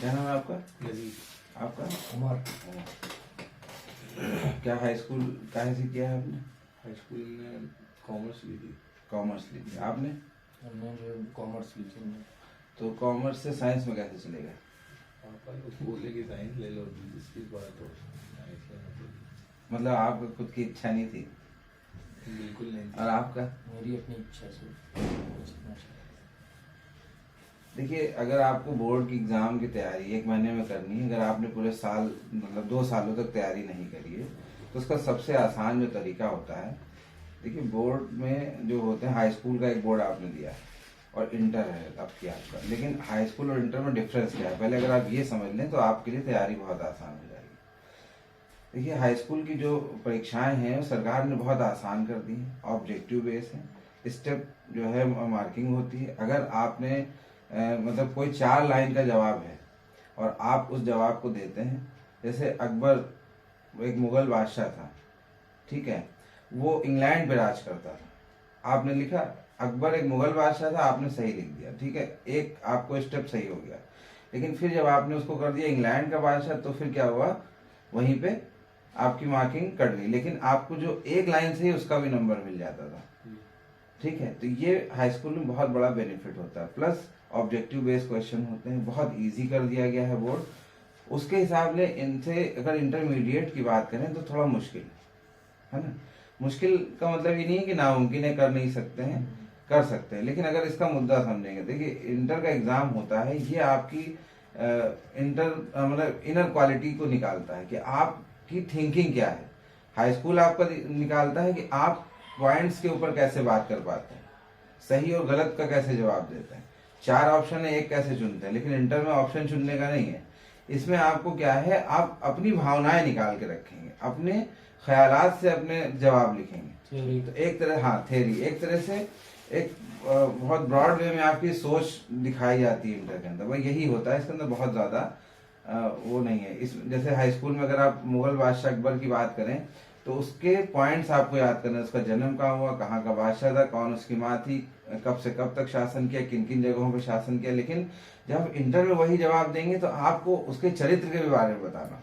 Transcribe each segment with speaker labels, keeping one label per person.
Speaker 1: क्या नाम है आपका?
Speaker 2: लजीज।
Speaker 1: आपका?
Speaker 3: उमर।
Speaker 1: क्या हाई स्कूल कहाँ से किया है आपने?
Speaker 2: हाई स्कूल में कॉमर्स ली थी।
Speaker 1: कॉमर्स ली थी आपने?
Speaker 3: हमने जो कॉमर्स ली थी।
Speaker 1: तो कॉमर्स से साइंस में कैसे चलेगा?
Speaker 2: पापा लोग बोले कि साइंस ले लो, जिसकी बात हो साइंस लेना चाहिए।
Speaker 1: मतलब आपको खुद की इच्छा नहीं थी?
Speaker 2: बिल्कुल नहीं थी।
Speaker 1: और आपका?
Speaker 3: मेरी अपनी इच्छा से।
Speaker 1: देखिए, अगर आपको बोर्ड की एग्ज़ाम की तैयारी 1 महीने में करनी है, अगर आपने पूरे साल मतलब 2 सालों तक तैयारी नहीं करी है, तो उसका सबसे आसान जो तरीका होता है, देखिए बोर्ड में जो होते हैं, हाई स्कूल का एक बोर्ड आपने दिया है और इंटर है आपकी आपका, लेकिन हाई स्कूल और इंटर में डिफरेंस क्या है, पहले अगर आप ये समझ लें तो आपके लिए तैयारी बहुत आसान हो जाएगी। देखिए, हाई स्कूल की जो परीक्षाएं हैं सरकार ने बहुत आसान कर दी हैं, ऑब्जेक्टिव बेस है, स्टेप जो है मार्किंग होती है। अगर आपने मतलब कोई 4 लाइन का जवाब है और आप उस जवाब को देते हैं, जैसे अकबर एक मुगल बादशाह था, ठीक है, वो इंग्लैंड पे राज करता था, आपने लिखा अकबर एक मुगल बादशाह था, आपने सही लिख दिया, ठीक है, एक आपको स्टेप सही हो गया। लेकिन फिर जब आपने उसको कर दिया इंग्लैंड का बादशाह, तो फिर क्या हुआ, वहीं पे आपकी मार्किंग कट गई, लेकिन आपको जो एक लाइन से ही उसका भी नंबर मिल जाता था, ठीक है। तो ये हाई स्कूल में बहुत बड़ा बेनिफिट होता है, प्लस ऑब्जेक्टिव बेस्ड क्वेश्चन होते हैं, बहुत इजी कर दिया गया है बोर्ड। उसके हिसाब से इनसे अगर इंटरमीडिएट की बात करें तो थोड़ा मुश्किल है ना। मुश्किल का मतलब ये नहीं है कि नामुमकिन है, कर नहीं सकते हैं, कर सकते हैं, लेकिन अगर इसका मुद्दा समझेंगे, देखिए इंटर का एग्जाम होता है, ये आपकी मतलब इनर क्वालिटी को निकालता है कि आपकी थिंकिंग क्या है। हाई स्कूल आपका निकालता है कि आप पॉइंट्स के ऊपर कैसे बात कर पाते हैं, सही और गलत का कैसे जवाब देते हैं, 4 ऑप्शन है, एक कैसे चुनते हैं, लेकिन इंटर में ऑप्शन चुनने का नहीं है। इसमें आपको क्या है, आप अपनी भावनाएं निकाल के रखेंगे, अपने ख्यालात से अपने जवाब लिखेंगे। तो एक तरह, हाँ थ्योरी, एक तरह से एक बहुत ब्रॉड वे में आपकी सोच दिखाई जाती है इंटर के अंदर, वही यही होता है। इसके अंदर बहुत ज़्यादा वो नहीं है। इस जैसे हाई स्कूल में अगर आप मुगल बादशाह अकबर की बात करें तो उसके पॉइंट्स आपको याद करना है, उसका जन्म कहाँ हुआ, कहाँ का बादशाह था, कौन उसकी माँ थी, कब से कब तक शासन किया, किन किन जगहों पर शासन किया। लेकिन जब इंटर में वही जवाब देंगे तो आपको उसके चरित्र के भी बारे में बताना हो,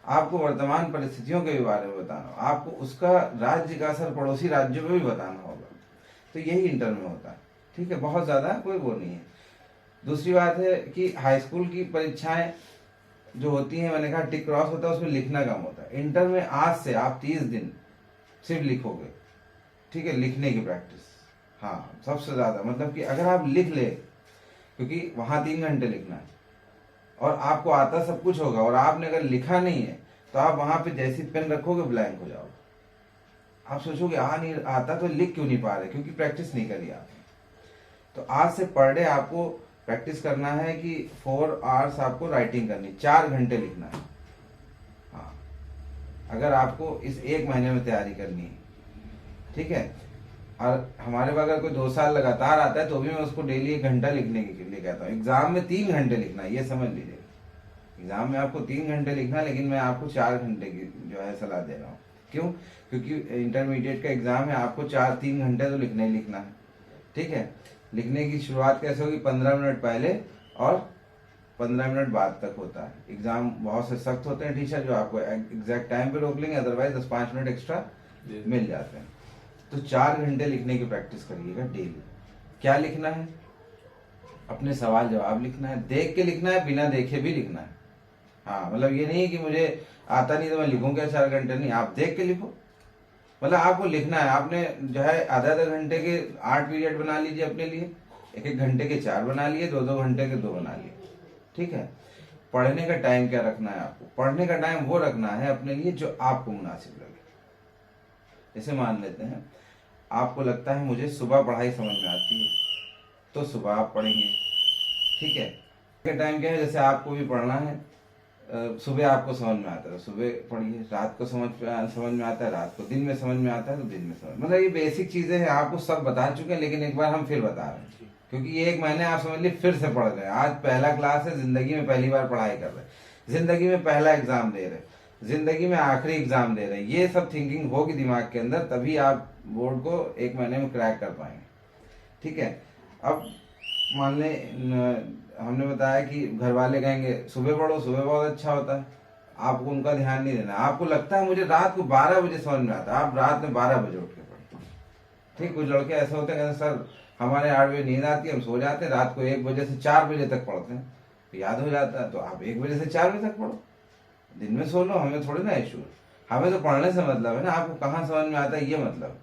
Speaker 1: आपको वर्तमान परिस्थितियों के भी बारे में बताना हो, आपको उसका राज्य का असर पड़ोसी राज्यों में भी बताना होगा। तो यही इंटर में होता है, ठीक है, बहुत ज़्यादा कोई वो नहीं है। दूसरी बात है कि हाई स्कूल की परीक्षाएं जो होती हैं, मैंने कहा टिक क्रॉस होता है, उसमें लिखना कम होता है। इंटर में आज से आप 30 दिन सिर्फ लिखोगे, ठीक है, लिखने की प्रैक्टिस, हाँ सबसे ज़्यादा, मतलब कि अगर आप लिख ले, क्योंकि वहाँ 3 घंटे लिखना है और आपको आता सब कुछ होगा, और आपने अगर लिखा नहीं है तो आप वहाँ पे जैसी पेन रखोगे ब्लैंक हो जाओगे। आप सोचोगे नहीं आता तो लिख क्यों नहीं पा रहे, क्योंकि प्रैक्टिस नहीं करी आपने। तो आज से पर डे आपको प्रैक्टिस करना है कि 4 आवर्स आपको राइटिंग करनी, 4 घंटे लिखना है। हाँ, अगर आपको इस 1 महीने में तैयारी करनी है, ठीक है। और हमारे पास अगर कोई 2 साल लगातार आता है तो भी मैं उसको डेली 1 घंटा लिखने के लिए कहता हूँ। एग्जाम में 3 घंटे लिखना है, ये समझ लीजिए। एग्जाम में आपको 3 घंटे लिखना है, लेकिन मैं आपको 4 घंटे की जो है सलाह दे रहा हूँ। क्यों? क्योंकि इंटरमीडिएट का एग्जाम है, आपको 3 घंटे तो लिखना ही लिखना है, ठीक है। लिखने की शुरुआत कैसे होगी, 15 मिनट पहले और 15 मिनट बाद तक होता है। एग्जाम बहुत से सख्त होते हैं टीचर, जो आपको एग्जैक्ट टाइम पे रोक लेंगे, अदरवाइज 10-5 मिनट एक्स्ट्रा मिल जाते हैं। तो 4 घंटे लिखने की प्रैक्टिस करिएगा डेली। क्या लिखना है? अपने सवाल जवाब लिखना है, देख के लिखना है, बिना देखे भी लिखना है। हाँ, मतलब ये नहीं कि मुझे आता नहीं तो मैं लिखूं क्या 4 घंटे, नहीं, आप देख के लिखो। मतलब आपको लिखना है, आपने जो है आधा घंटे के 8 पीरियड बना लीजिए अपने लिए, 1-1 घंटे के 4 बना लिए, 2-2 घंटे के 2 बना लिए, ठीक है। पढ़ने का टाइम क्या रखना है आपको? पढ़ने का टाइम वो रखना है अपने लिए जो आपको मुनासिब लगे। जैसे मान लेते हैं आपको लगता है मुझे सुबह पढ़ाई समझ में आती है, तो सुबह आप पढ़ेंगे, ठीक है। के टाइम क्या है, जैसे आपको भी पढ़ना है, सुबह आपको समझ में आता है सुबह पढ़िए, रात को समझ में आता है रात को, दिन में समझ में आता है तो दिन में समझ, मतलब ये बेसिक चीजें हैं, आपको सब बता चुके हैं, लेकिन एक बार हम फिर बता रहे हैं, क्योंकि ये 1 महीने आप समझ लीजिए फिर से पढ़ रहे हैं। आज पहला क्लास है, जिंदगी में पहली बार पढ़ाई कर रहे हैं, जिंदगी में पहला एग्जाम दे रहे हैं, जिंदगी में आखिरी एग्जाम दे रहे हैं। ये सब थिंकिंग होगी दिमाग के अंदर, तभी आप बोर्ड को 1 महीने में क्रैक कर पाएंगे, ठीक है। अब मान लें हमने बताया कि घर वाले कहेंगे सुबह पढ़ो, सुबह बहुत अच्छा होता है, आपको उनका ध्यान नहीं देना। आपको लगता है मुझे रात को 12 बजे समझ में आता है, आप रात में 12 बजे उठ के पढ़ो। ठीक, कुछ लड़के ऐसे होते हैं कहते सर हमारे 8 बजे नींद आती है, हम सो जाते हैं, रात को 1 बजे से 4 बजे तक पढ़ते हैं, तो याद हो जाता है। तो आप 1 बजे से 4 बजे तक पढ़ो, दिन में सो लो, हमें थोड़ी ना इशू है। हमें तो पढ़ने से मतलब है ना, आपको कहाँ समझ में आता है ये मतलब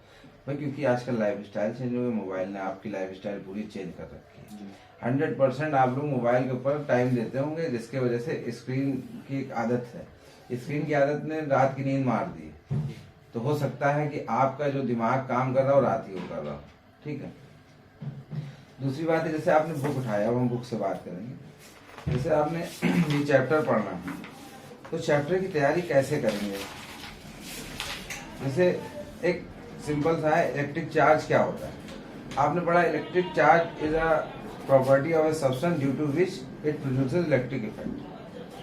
Speaker 1: भाई, क्योंकि आजकल लाइफ स्टाइल चेंज हो गई, मोबाइल ने आपकी लाइफ स्टाइल पूरी चेंज कर रखी है। 100% आप लोग मोबाइल के ऊपर टाइम देते होंगे, जिसके वजह से स्क्रीन की एक आदत है, स्क्रीन की आदत ने रात की नींद मार दी है। तो हो सकता है कि आपका जो दिमाग काम कर रहा हो रात ही को कर रहा हो। ठीक है, दूसरी बात है, जैसे आपने बुक उठाया, अब हम बुक से बात करेंगे। जैसे आपने ये चैप्टर पढ़ना है, तो चैप्टर की तैयारी कैसे करेंगे। जैसे एक सिंपल सा है, इलेक्ट्रिक चार्ज क्या होता है। आपने पढ़ा electric charge is a property of a substance due to which it produces electric effect.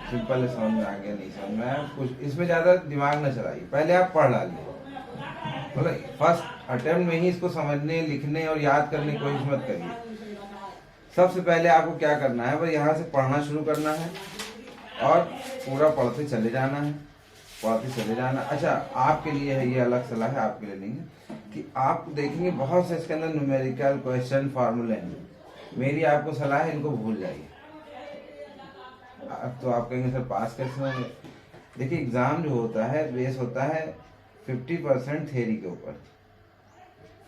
Speaker 1: Simple है, समझ में आ गया, नहीं समझ में आया कुछ इसमें ज्यादा दिमाग न चलाइए, पहले आप पढ़ डालिए, मतलब फर्स्ट अटेम्प्ट में ही इसको समझने, लिखने और याद करने की कोशिश मत करिए। सबसे पहले आपको क्या करना है, बस यहाँ से पढ़ना शुरू करना है और पूरा पढ़ते चले जाना है, पढ़ते चले जाना। अच्छा, आपके लिए है ये, अलग सलाह है, आपके लिए नहीं है, कि आप देखेंगे बहुत से इसके अंदर न्यूमेरिकल क्वेश्चन फार्मूले हैं। मेरी आपको सलाह है, इनको भूल जाइए। तो आप कहेंगे सर पास कैसे होंगे। देखिए, एग्जाम जो होता है बेस होता है 50% थ्योरी के ऊपर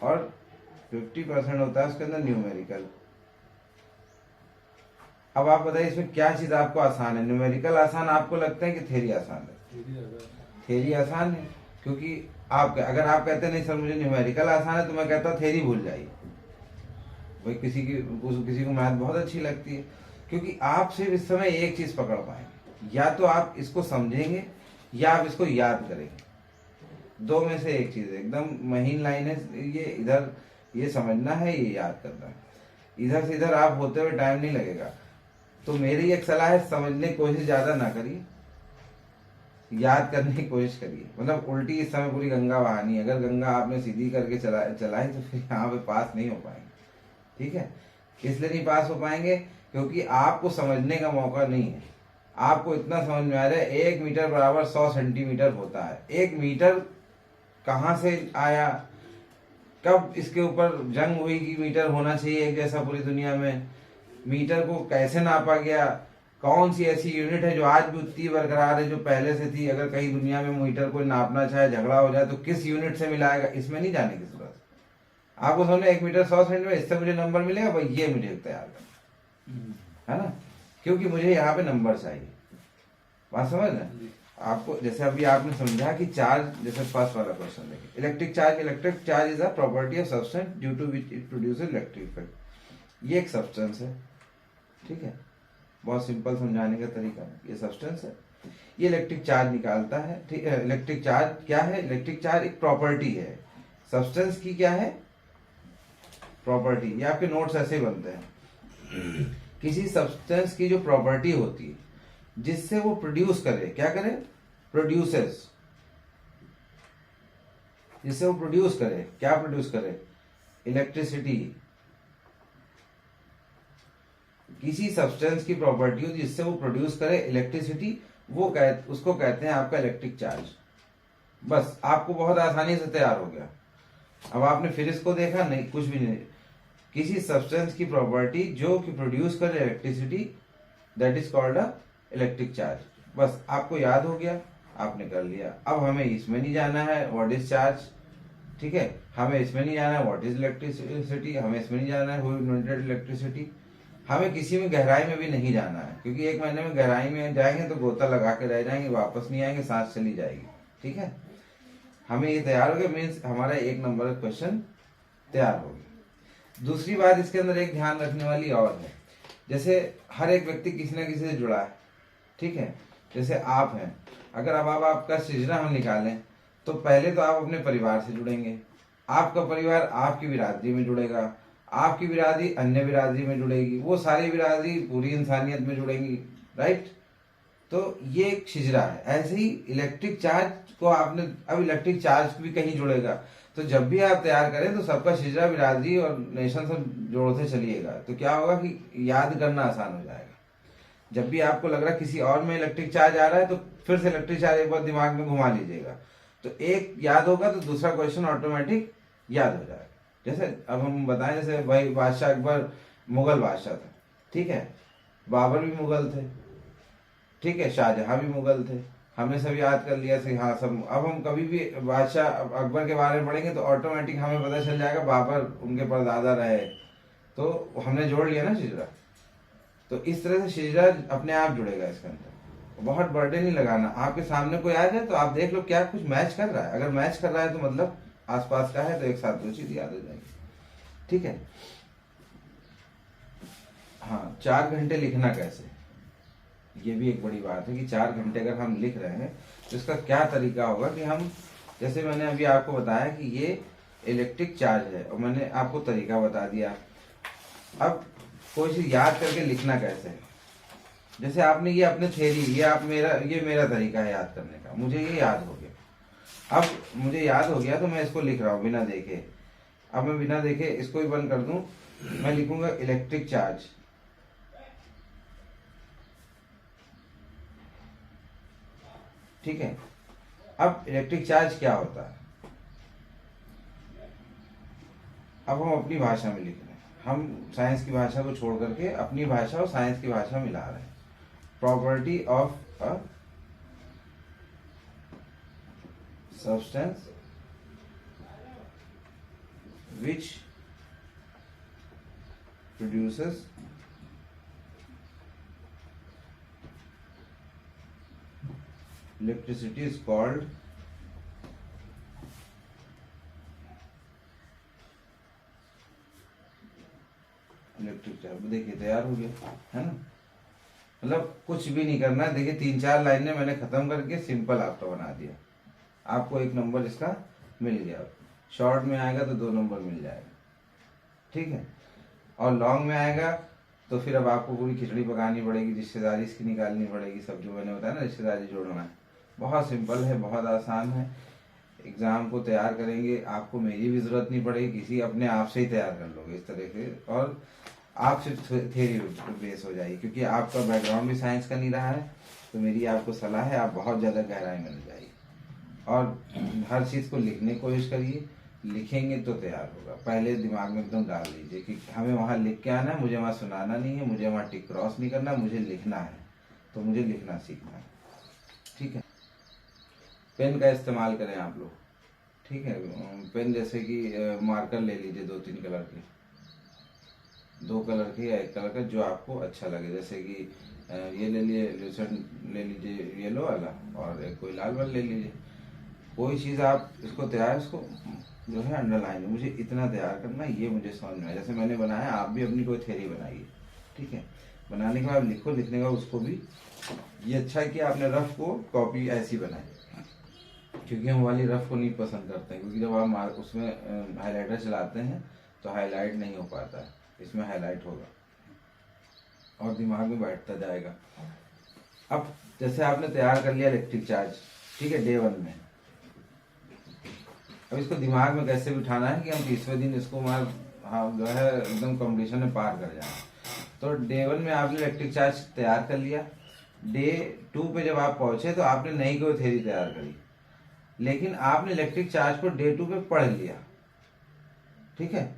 Speaker 1: और 50% होता है उसके अंदर न्यूमेरिकल। अब आप बताइए इसमें क्या चीज आपको आसान है, न्यूमेरिकल आसान आपको लगता है कि थ्योरी आसान है। थ्योरी आसान है, क्योंकि अगर आप कहते हैं नहीं सर मुझे न्यूमेरिकल आसान है, तो मैं कहता हूँ थ्योरी भूल जाइए। भाई किसी को मैथ बहुत अच्छी लगती है, क्योंकि आप सिर्फ इस समय एक चीज पकड़ पाएंगे, या तो आप इसको समझेंगे या आप इसको याद करेंगे, दो में से एक चीज है। एकदम महीन लाइन है ये, इधर ये समझना है, ये याद करना है। इधर से इधर आप होते हुए टाइम नहीं लगेगा। तो मेरी एक सलाह है, समझने की कोशिश ज्यादा ना करिए, याद करने की कोशिश करिए। मतलब उल्टी इस समय पूरी गंगा बहानी है, अगर गंगा आपने सीधी करके चलाई तो फिर यहाँ पे पास नहीं हो पाएंगे। ठीक है, इसलिए नहीं पास हो पाएंगे क्योंकि आपको समझने का मौका नहीं है। आपको इतना समझ में आ रहा है 1 मीटर बराबर 100 सेंटीमीटर होता है। 1 मीटर कहाँ से आया, कब इसके ऊपर जंग हुई कि मीटर होना चाहिए एक जैसा पूरी दुनिया में, मीटर को कैसे नापा गया, कौन सी ऐसी यूनिट है जो आज भी उतनी बरकरार है जो पहले से थी। अगर कहीं दुनिया में मीटर को नापना चाहे, झगड़ा हो जाए तो किस यूनिट से मिलाएगा, इसमें नहीं जाने की जरूरत। आपको समझना 1 मीटर 100 सेंटीमीटर, इससे मुझे नंबर मिलेगा भाई, ये मुझे तैयार करना है ना, क्योंकि मुझे यहाँ पे नंबर चाहिए। बात समझ रहे आपको। जैसे अभी आपने समझा कि चार्ज, जैसे फर्स्ट वाला क्वेश्चन देखिए, electric charge is a property of substance due to which it produces electric effect. ये एक सब्सटेंस है, ठीक है, बहुत सिंपल समझाने का तरीका है। ये सब्सटेंस है, ये इलेक्ट्रिक चार्ज निकालता है। ठीक है, इलेक्ट्रिक चार्ज क्या है, इलेक्ट्रिक चार्ज एक प्रॉपर्टी है सब्सटेंस की। क्या है प्रॉपर्टी, ये आपके नोट्स ऐसे ही बनते हैं। किसी सब्सटेंस की जो प्रॉपर्टी होती है जिससे वो प्रोड्यूस करे, क्या करे, प्रोड्यूसेस, जिससे वो प्रोड्यूस करे, क्या प्रोड्यूस करे, इलेक्ट्रिसिटी। किसी सब्सटेंस की प्रॉपर्टी हो जिससे वो प्रोड्यूस करे इलेक्ट्रिसिटी, उसको कहते हैं आपका इलेक्ट्रिक चार्ज। बस आपको बहुत आसानी से तैयार हो गया। अब आपने फिर इसको देखा नहीं, कुछ भी नहीं, किसी सब्सटेंस की प्रॉपर्टी जो कि प्रोड्यूस करे electricity, that is called a electric charge. बस आपको याद हो गया, आपने कर लिया। अब हमें इसमें नहीं जाना है व्हाट इज चार्ज, ठीक है, हमें इसमें नहीं जाना है व्हाट इज इलेक्ट्रिसिटी, हमें इसमें नहीं जाना है हु इन्वेंटेड इलेक्ट्रिसिटी, हमें किसी में गहराई में भी नहीं जाना है, क्योंकि 1 महीने में गहराई में जाएंगे तो गोता लगा के रह जाएंगे, वापस नहीं आएंगे, सांस चली जाएगी। ठीक है, हमें ये तैयार हो गया, मीन्स हमारा 1 नंबर का क्वेश्चन तैयार हो गया। दूसरी बात इसके अंदर एक ध्यान रखने वाली और है, जैसे हर एक व्यक्ति किसी ना किसी से जुड़ा है, ठीक है, जैसे आप हैं, अगर अब आपका सृजना हम निकालें तो पहले तो आप अपने परिवार से जुड़ेंगे, आपका परिवार आपकी बिरादरी में जुड़ेगा, आपकी बिरादरी अन्य बिरादरी में जुड़ेगी, वो सारी बिरादरी पूरी इंसानियत में जुड़ेंगी, राइट। तो ये एक शिजरा है। ऐसे ही इलेक्ट्रिक चार्ज को आपने, अब इलेक्ट्रिक चार्ज भी कहीं जुड़ेगा तो जब भी आप तैयार करें तो सबका शिजरा बिरादरी और नेशन सब जोड़ते चलिएगा, तो क्या होगा कि याद करना आसान हो जाएगा। जब भी आपको लग रहा है किसी और में इलेक्ट्रिक चार्ज आ रहा है तो फिर से इलेक्ट्रिक चार्ज एक बार दिमाग में घुमा लीजिएगा, तो एक याद होगा तो दूसरा क्वेश्चन ऑटोमेटिक याद हो जाएगा। जैसे अब हम बताएं, जैसे भाई बादशाह अकबर मुगल बादशाह था, ठीक है, बाबर भी मुगल थे, ठीक है, शाहजहां भी मुगल थे, हमने सब याद कर लिया से हाँ सब। अब हम कभी भी बादशाह अकबर के बारे में पढ़ेंगे तो ऑटोमेटिक हमें पता चल जाएगा बाबर उनके परदादा रहे, तो हमने जोड़ लिया ना शिजरा। तो इस तरह से शिजरा अपने आप जुड़ेगा इसके अंदर, बहुत बर्डन नहीं लगाना। आपके सामने कोई आ जाए तो आप देख लो क्या कुछ मैच कर रहा है, अगर मैच कर रहा है तो मतलब आसपास का है, तो एक साथ दो चीज याद हो जाएगी, ठीक है। हाँ, 4 घंटे लिखना कैसे, ये भी एक बड़ी बात है कि 4 घंटे अगर हम लिख रहे हैं तो इसका क्या तरीका होगा कि हम, जैसे मैंने अभी आपको बताया कि ये इलेक्ट्रिक चार्ज है और मैंने आपको तरीका बता दिया। अब कोई चीज याद करके लिखना कैसे है, जैसे आपने ये अपने थ्योरी, ये मेरा तरीका है याद करने का, मुझे ये याद हो गया। अब मुझे याद हो गया तो मैं इसको लिख रहा हूँ बिना देखे। अब मैं बिना देखे इसको भी बंद कर दूं, मैं लिखूंगा इलेक्ट्रिक चार्ज, ठीक है। अब इलेक्ट्रिक चार्ज क्या होता है, अब हम अपनी भाषा में लिख रहे हैं, हम साइंस की भाषा को छोड़ करके अपनी भाषा और साइंस की भाषा मिला रहे हैं। Property of a substance which produces electricity is called electric charge. देखिए तैयार हो गया है ना, मतलब कुछ भी नहीं करना है। देखिए 3-4 लाइनें मैंने खत्म करके सिंपल आपका बना दिया, आपको 1 नंबर इसका मिल गया। शॉर्ट में आएगा तो 2 नंबर मिल जाएगा, ठीक है, और लॉन्ग में आएगा तो फिर अब आपको पूरी खिचड़ी पकानी पड़ेगी, रिश्तेदारी इसकी निकालनी पड़ेगी, सब जो मैंने बताया ना रिश्तेदारी जोड़ना है। बहुत सिंपल है, बहुत आसान है। एग्जाम को तैयार करेंगे, आपको मेरी भी जरूरत नहीं पड़ेगी, किसी अपने आप से ही तैयार कर लोगे इस तरह से, और आप सिर्फ थ्योरी बेस हो जाएगी, क्योंकि आपका बैकग्राउंड भी साइंस का नहीं रहा है। तो मेरी आपको सलाह है, आप बहुत ज़्यादा गहराई में न जाइए और हर चीज़ को लिखने की कोशिश करिए। लिखेंगे तो तैयार होगा, पहले दिमाग में एकदम डाल लीजिए कि हमें वहाँ लिख के आना है, मुझे वहाँ सुनाना नहीं है, मुझे वहाँ टिक क्रॉस नहीं करना, मुझे लिखना है, तो मुझे लिखना सीखना है, ठीक है। पेन का इस्तेमाल करें आप लोग, ठीक है। पेन जैसे कि मार्कर ले लीजिए 2-3 कलर के, 2 कलर के या 1 कलर का, जो आपको अच्छा लगे। जैसे कि ये ले लिए, लूसेंट ले लीजिए येलो वाला, और एक कोई लाल वाला ले लीजिए। कोई चीज़ आप इसको तैयार, इसको जो है अंडरलाइन, मुझे इतना तैयार करना, ये मुझे समझ में आया। जैसे मैंने बनाया, आप भी अपनी कोई थ्योरी बनाइए, ठीक है। बनाने के बाद लिखो, लिखने का उसको भी, ये अच्छा है कि आपने रफ को कॉपी ऐसी बनाई, क्योंकि हम वाली रफ को नहीं पसंद करते हैं, क्योंकि जब आप उसमें हाईलाइटर चलाते हैं तो हाईलाइट नहीं हो पाता है, इसमें हाईलाइट होगा और दिमाग में बैठता जाएगा। अब जैसे आपने तैयार कर लिया इलेक्ट्रिक चार्ज, ठीक है, डे 1 में। अब इसको दिमाग में कैसे बिठाना है कि हम 30वें दिन इसको हाँ जो है एकदम कॉम्पिटिशन में पार कर जाए। तो डे 1 में आपने इलेक्ट्रिक चार्ज तैयार कर लिया, डे 2 पे जब आप पहुंचे तो आपने नई कोई थ्योरी तैयार करी, लेकिन आपने इलेक्ट्रिक चार्ज को डे 2 पे पढ़ लिया, ठीक है।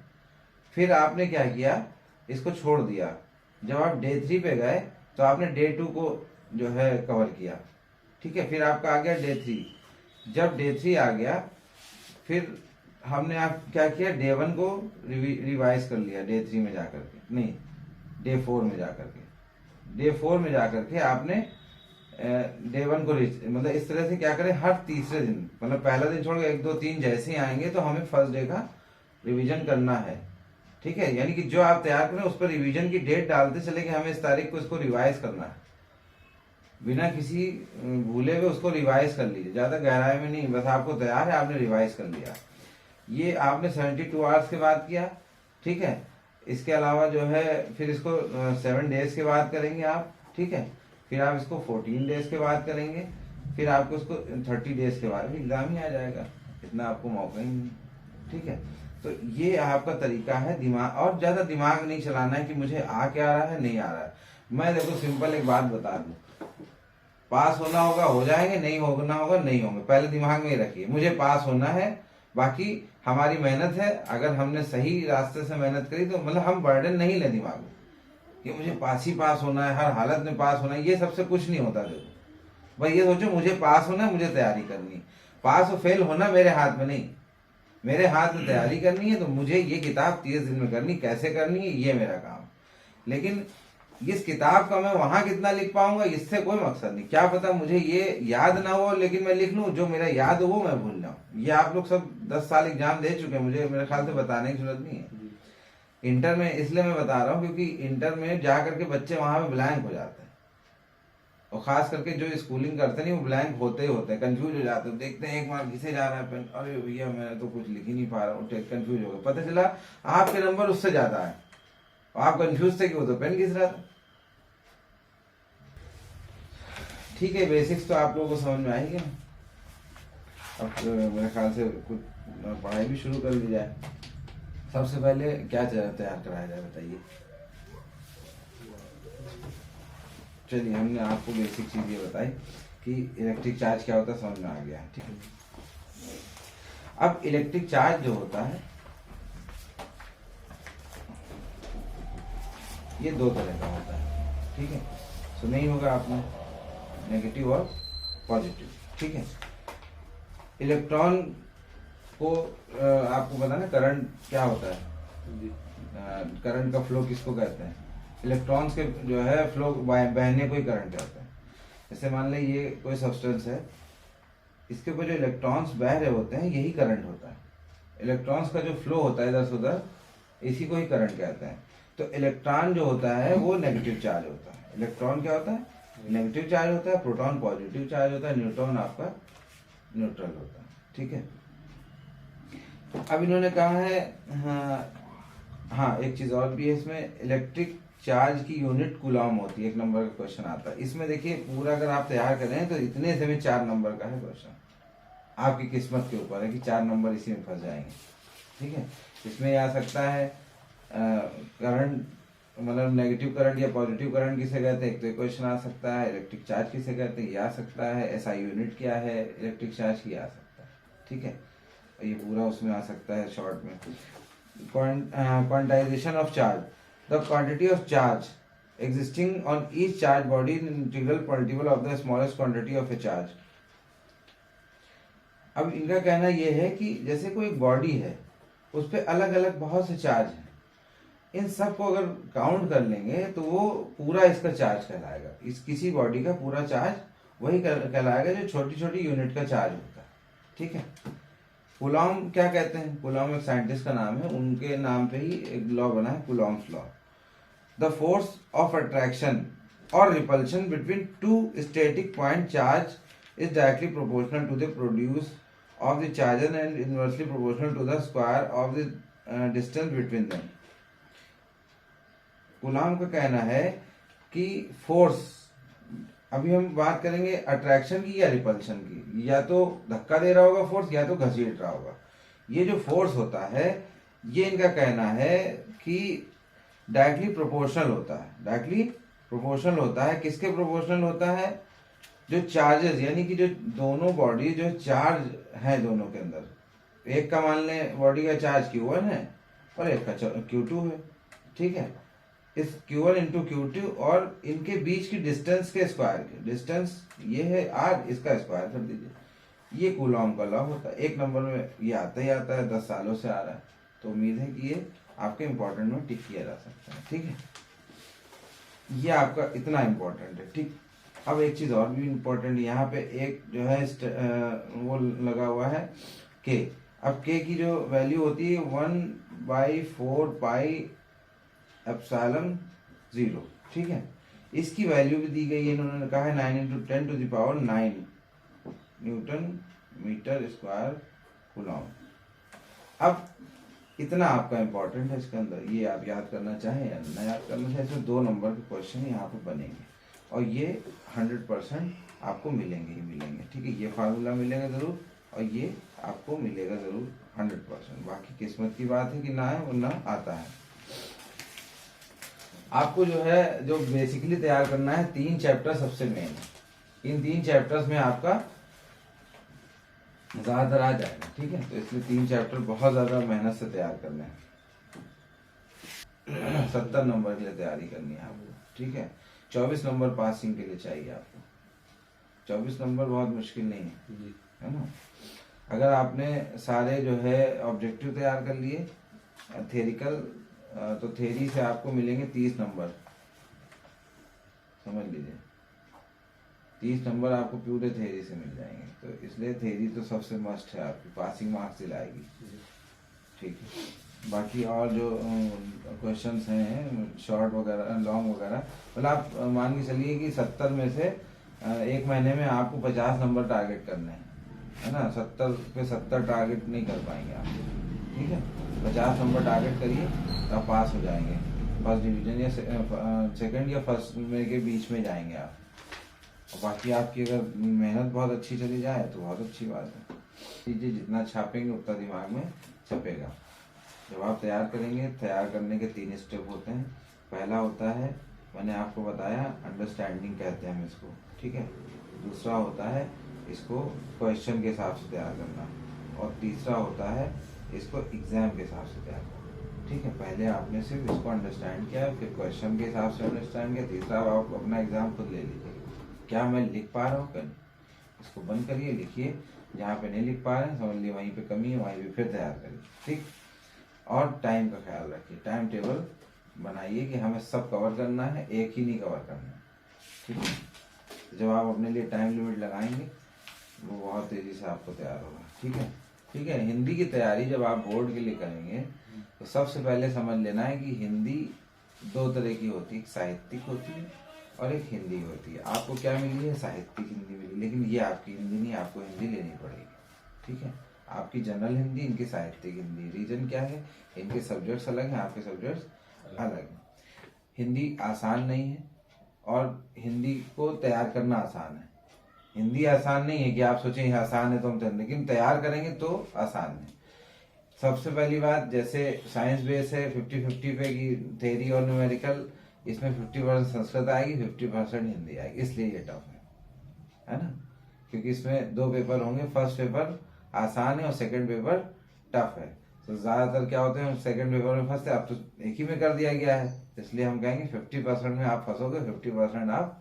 Speaker 1: फिर आपने क्या किया, इसको छोड़ दिया। जब आप डे 3 पे गए तो आपने डे 2 को जो है कवर किया, ठीक है। फिर आपका आ गया डे 3। जब डे 3 आ गया, फिर हमने आप क्या किया, डे 1 को रिवाइज कर लिया डे 3 में जाकर के, नहीं डे 4 में जाकर के। डे 4 में जाकर के आपने डे 1 को मतलब इस तरह से क्या करें, हर तीसरे दिन, मतलब पहला दिन छोड़ के 1, 2, 3 जैसे ही आएंगे तो हमें फर्स्ट डे का रिवीजन करना है, ठीक है। यानी कि जो आप तैयार करें उस पर रिवीजन की डेट डालते चले कि हमें इस तारीख को इसको रिवाइज करना है, बिना किसी भूले हुए उसको रिवाइज कर लीजिए, ज्यादा गहराई में नहीं, बस आपको तैयार है, आपने रिवाइज कर लिया। ये आपने 72 आवर्स के बाद किया, ठीक है। इसके अलावा जो है फिर इसको 7 डेज के बाद करेंगे आप, ठीक है। फिर आप इसको 14 डेज के बाद करेंगे, फिर आपको इसको 30 डेज के बाद एग्जाम ही आ जाएगा, इतना आपको मौका ही नहीं। ठीक है। तो ये आपका तरीका है दिमाग, और ज्यादा दिमाग नहीं चलाना है कि मुझे आ क्या रहा है नहीं आ रहा है। मैं देखो सिंपल एक बात बता दूं, पास होना होगा हो जाएंगे, नहीं होना होगा नहीं होंगे, पहले दिमाग में ही रखिए मुझे पास होना है। बाकी हमारी मेहनत है, अगर हमने सही रास्ते से मेहनत करी तो मतलब हम बर्डन नहीं ले दिमाग में कि मुझे पास होना है, हर हालत में पास होना है, ये सबसे कुछ नहीं होता। देखो भाई ये सोचो मुझे पास होना है, मुझे तैयारी करनी है। पास और फेल होना मेरे हाथ में नहीं, मेरे हाथ में तैयारी करनी है, तो मुझे ये किताब 30 दिन में करनी, कैसे करनी है ये मेरा काम। लेकिन इस किताब का मैं वहां कितना लिख पाऊंगा इससे कोई मकसद नहीं। क्या पता मुझे ये याद ना हो, लेकिन मैं लिख लूं, जो मेरा याद हो वो मैं भूल जाऊं। ये आप लोग सब 10 साल एग्जाम दे चुके हैं, मुझे मेरे ख्याल से बताने की जरूरत नहीं है। इंटर में इसलिए मैं बता रहा हूँ क्योंकि इंटर में जा करके बच्चे वहां पे ब्लैंक हो जाते हैं, और खास करके जो स्कूलिंग करते नहीं वो ब्लैंक होते ही होते हैं, कंफ्यूज हो जाते हैं। देखते हैं एक मार्क घिसे जा रहा है पेन, अरे भैया मैं तो कुछ लिख ही नहीं पा रहा हूँ, कंफ्यूज हो गए। पता चला आपके नंबर उससे ज्यादा है, आप कंफ्यूज थे कि वो तो पेन घिस रहा था। ठीक है, बेसिक्स तो आप लोगों को समझ में आएगी ना। अब मेरे ख्याल से कुछ पढ़ाई भी शुरू कर ली जाए। सबसे पहले क्या तैयार कराया जाए बताइए। चलिए हमने आपको बेसिक चीज ये बताई कि इलेक्ट्रिक चार्ज क्या होता है, समझ में आ गया। ठीक है, अब इलेक्ट्रिक चार्ज जो होता है ये दो तरह का होता है। ठीक है, सुना ही होगा आपने, नेगेटिव और पॉजिटिव। ठीक है, इलेक्ट्रॉन को आपको पता ना करंट क्या होता है, करंट का फ्लो किसको कहते हैं, इलेक्ट्रॉन्स के जो है फ्लो बहने को ही करंट कहते हैं। जैसे मान लें ये कोई सब्सटेंस है, इसके ऊपर जो इलेक्ट्रॉन्स बह रहे होते हैं यही करंट होता है। इलेक्ट्रॉन्स का जो फ्लो होता है इधर से उधर, इसी को ही करंट कहते हैं। तो इलेक्ट्रॉन जो होता है वो नेगेटिव चार्ज होता है। इलेक्ट्रॉन क्या होता है, नेगेटिव चार्ज होता है, प्रोटॉन पॉजिटिव चार्ज होता है, न्यूट्रॉन आपका न्यूट्रल होता है। ठीक है, अब इन्होंने कहा है हाँ एक चीज और भी है इसमें, इलेक्ट्रिक चार्ज की यूनिट कूलॉम होती है। 1 नंबर का क्वेश्चन आता है इसमें। देखिए पूरा अगर आप तैयार करें तो इतने से भी 4 नंबर का है क्वेश्चन, आपकी किस्मत के ऊपर है कि 4 नंबर इसी में फंस जाएंगे। ठीक है, इसमें आ सकता है करंट, मतलब नेगेटिव करंट या पॉजिटिव करंट किसे कहते हैं, एक तो क्वेश्चन आ सकता है। इलेक्ट्रिक चार्ज किसे कहते हैं ये आ सकता है, एसआई यूनिट क्या है इलेक्ट्रिक चार्ज की आ सकता है। ठीक है, ये पूरा उसमें आ सकता है शॉर्ट में। Quantization of charge, the quantity of charge existing on each charge body in integral multiple of the smallest quantity of a charge। अब इनका कहना यह है कि जैसे कोई बॉडी है उस पर अलग अलग बहुत से चार्ज हैं, इन सब को अगर काउंट कर लेंगे तो वो पूरा इसका चार्ज कहलाएगा। इस किसी बॉडी का पूरा चार्ज वही कहलाएगा जो छोटी छोटी यूनिट का चार्ज होता है। ठीक है, कूलॉम क्या कहते हैं, कूलॉम एक साइंटिस्ट का नाम है, उनके नाम पे ही एक लॉ बना है, Coulomb's law. The force of attraction और repulsion between two static point charge is directly proportional to the produce of the charges and inversely proportional to the square of the distance between them। Coulomb का कहना है कि force, अभी हम बात करेंगे attraction की या रिपल्शन की, या तो धक्का दे रहा होगा फोर्स या तो घसीट रहा होगा। ये जो फोर्स होता है ये इनका कहना है कि डायरेक्टली प्रोपोर्शनल होता है। डायरेक्टली प्रोपोर्शनल होता है, किसके प्रोपोर्शनल होता है, जो चार्जेस, यानी कि जो दोनों बॉडी जो चार्ज है दोनों के अंदर, एक का मान लें बॉडी का चार्ज Q1 है और एक का Q2 है। ठीक है, इस Q1 इंटू Q2 और इनके बीच की डिस्टेंस के स्क्वायर के, डिस्टेंस ये है R, इसका स्क्वायर कर दीजिए, ये कूलॉम का लॉ होता है। 1 नंबर में ये आता ही आता है, 10 सालों से आ रहा है, तो उम्मीद है कि ये आपके इंपॉर्टेंट में टिक किया जा सकता है। ठीक है, ये आपका इतना इंपॉर्टेंट है। ठीक, अब एक चीज और भी इम्पोर्टेंट, यहाँ पे एक जो है वो लगा हुआ है के। अब के की जो वैल्यू होती है 1/4 पाई एप्सिलॉन 0। ठीक है, इसकी वैल्यू भी दी गई है, इन्होंने कहा है 9 × 10⁹ न्यूटन मीटर स्क्वायर कूलॉम। अब इतना आपका इंपॉर्टेंट है इसके अंदर, ये आप याद करना चाहें या ना याद करना चाहें, इसमें 2 नंबर के क्वेश्चन यहाँ पे बनेंगे और ये 100% आपको मिलेंगे ही मिलेंगे। ठीक है, ये फार्मूला मिलेगा जरूर और ये आपको मिलेगा जरूर। 100%। बाकी किस्मत की बात है कि ना है वरना आता है। आपको जो है जो बेसिकली तैयार करना है 3 चैप्टर सबसे मेन है। इन 3 चैप्टर्स में आपका ज्यादातर आ जाएगा, ठीक है। तो इसलिए 3 चैप्टर बहुत ज्यादा मेहनत से तैयार करने हैं। 70 नंबर के लिए तैयारी करनी है आपको, ठीक है। 24 नंबर पासिंग के लिए चाहिए आपको। 24 नंबर बहुत मुश्किल नहीं है,
Speaker 2: जी
Speaker 1: है ना। अगर आपने सारे जो है ऑब्जेक्टिव तैयार कर लिए थेरिकल, तो थेरी से आपको मिलेंगे 30 नंबर, समझ लीजिए। 30 नंबर आपको पूरे थेरी से मिल जाएंगे। तो इसलिए थेरी तो सबसे मस्ट है, आपकी पासिंग मार्क्स दिलाएगी, ठीक है। बाकी और जो क्वेश्चंस हैं शॉर्ट वगैरह लॉन्ग वगैरह, मतलब आप मान के चलिए कि 70 में से एक महीने में आपको 50 नंबर टारगेट करने हैं, है ना। 70 पे 70 टारगेट नहीं कर पाएंगे आप, ठीक है। 50 नंबर टारगेट करिए तो आप पास हो जाएंगे। फर्स्ट डिवीजन या सेकंड या फर्स्ट में के बीच में जाएंगे आप। और बाकी आपकी अगर मेहनत बहुत अच्छी चली जाए तो बहुत अच्छी बात है। चीज़ें जितना छापेंगे उतना दिमाग में छपेगा। जब आप तैयार करेंगे, तैयार करने के 3 स्टेप होते हैं। पहला होता है, मैंने आपको बताया, अंडरस्टैंडिंग कहते हैं हम इसको, ठीक है। दूसरा होता है इसको क्वेश्चन के हिसाब से तैयार करना, और तीसरा होता है इसको एग्जाम के हिसाब से तैयार करना, ठीक है। पहले आपने सिर्फ इसको अंडरस्टैंड किया, फिर क्वेश्चन के हिसाब से अंडरस्टैंड किया, तीसरा आप अपना एग्जाम खुद ले लीजिए। क्या मैं लिख पा रहा हूँ? कल इसको बंद करिए, लिखिए। जहाँ पे नहीं लिख पा रहे हैं समझ लिए वहीं पे कमी है, वहीं पे फिर तैयार करिए, ठीक। और टाइम का ख्याल रखिए, टाइम टेबल बनाइए कि हमें सब कवर करना है, एक ही नहीं कवर करना है, ठीक है। जब आप अपने लिए टाइम लिमिट लगाएंगे वो बहुत तेजी से आपको तैयार होगा, ठीक है। ठीक है। हिंदी की तैयारी जब आप बोर्ड के लिए करेंगे तो सबसे पहले समझ लेना है कि हिंदी 2 तरह की होती है, एक साहित्यिक होती है और एक हिंदी होती है। आपको क्या मिली है? साहित्यिक हिंदी मिली, लेकिन ये आपकी हिंदी नहीं, आपको हिंदी लेनी पड़ेगी, ठीक है। आपकी जनरल हिंदी, इनकी साहित्यिक हिंदी। रीजन क्या है? इनके सब्जेक्ट्स अलग हैं, आपके सब्जेक्ट्स अलग हैं। हिंदी आसान नहीं है और हिंदी को तैयार करना आसान है। हिंदी आसान नहीं है कि आप सोचें ये आसान है तो हम तैयार, लेकिन तैयार करेंगे तो आसान है। सबसे पहली बात, जैसे साइंस बेस है 50-50 पे की थेरी और न्यूमेरिकल, इसमें 50% संस्कृत आएगी, 50% हिंदी आएगी, इसलिए ये टफ है ना। क्योंकि इसमें 2 पेपर होंगे, फर्स्ट पेपर आसान है और सेकंड पेपर टफ है। तो ज्यादातर क्या होते हैं, सेकंड पेपर में फंसते, अब तो एक ही में कर दिया गया है, इसलिए हम कहेंगे 50% में आप फंसोगे, 50% आप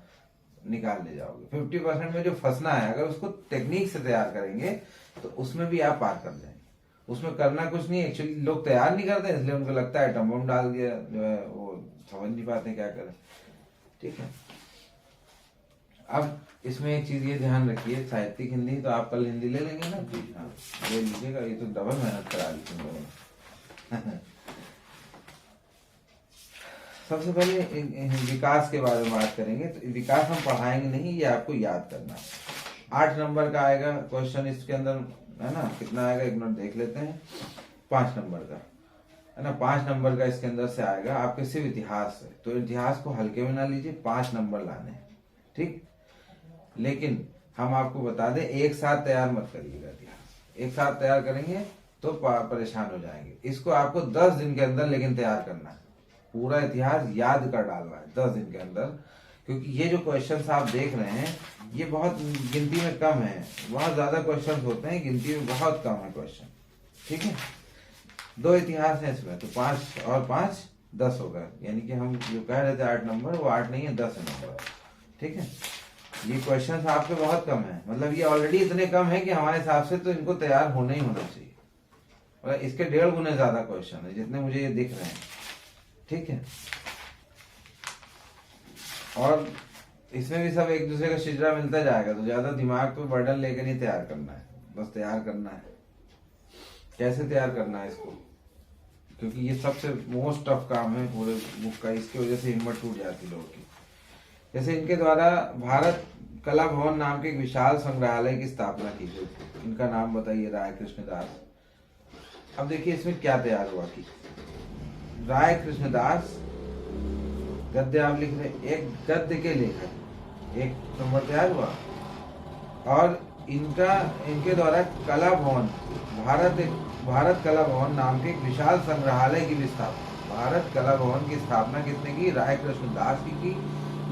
Speaker 1: निकाल ले जाओगे। 50% में जो फंसना है, अगर उसको टेक्निक से तैयार करेंगे तो उसमें भी आप पार कर जाएंगे। उसमें करना कुछ नहीं है, एक्चुअली लोग तैयार नहीं करते इसलिए उनको लगता है एटम बम डाल दिया, जो है वो समझ नहीं पाते क्या करें, ठीक है। अब इसमें एक चीज ये ध्यान रखिए, साहित्यिक हिंदी तो आप कल हिंदी ले लेंगे ना? हाँ, ले लीजिएगा। ये तो डबल मेहनत करा ली तुम लोगों ने। सबसे पहले विकास के बारे में बात करेंगे। तो विकास हम पढ़ाएंगे नहीं, ये आपको याद करना है। 8 नंबर का आएगा क्वेश्चन इसके अंदर, है ना। कितना आएगा एक मिनट देख लेते हैं। 5 नंबर का, है ना। 5 नंबर का इसके अंदर से आएगा आपके सिर्फ इतिहास है, तो इतिहास को हल्के में ना लीजिए, 5 नंबर लाने हैं, ठीक। लेकिन हम आपको बता दें, एक साथ तैयार मत करिएगा इतिहास। एक साथ तैयार करेंगे तो परेशान हो जाएंगे। इसको आपको 10 दिन के अंदर लेकिन तैयार करना है, पूरा इतिहास याद कर डालना है 10 दिन के अंदर। क्योंकि ये जो क्वेश्चंस आप देख रहे हैं ये बहुत गिनती में कम है, बहुत ज्यादा क्वेश्चंस होते हैं, गिनती में बहुत कम है क्वेश्चन, ठीक है। 2 इतिहास है इसमें, तो 5 और 5 10 होगा। यानी कि हम जो कह रहे थे 8 नंबर, वो 8 नहीं है, 10 नंबर, ठीक है। ये क्वेश्चंस आपके बहुत कम है, मतलब ये ऑलरेडी इतने कम है कि हमारे हिसाब से तो इनको तैयार होना ही होना चाहिए। और इसके 1.5 गुने ज्यादा क्वेश्चन है जितने मुझे ये दिख रहे हैं, ठीक है। और इसमें भी सब एक दूसरे का शिजरा मिलता जाएगा, तो ज्यादा दिमाग पे बर्डन लेकर नहीं तैयार करना है, बस तैयार करना है। कैसे तैयार करना है इसको, क्योंकि ये सबसे मोस्ट टफ काम है पूरे बुक का, इसकी वजह से हिम्मत टूट जाती है लोगों की। जैसे इनके द्वारा भारत कला भवन नाम के एक विशाल संग्रहालय की स्थापना की गई थी। इनका नाम बताइए, राय कृष्णदास। अब देखिए इसमें क्या तैयार हुआ कि राय कृष्णदास गद्य आप लिख रहे, एक गद्य के लेखक, 1 नंबर तैयार हुआ। और इनके द्वारा कला भवन भारत कला भवन नाम के एक विशाल संग्रहालय की भी स्थापना, भारत कला भवन की स्थापना किसने की? राय कृष्णदास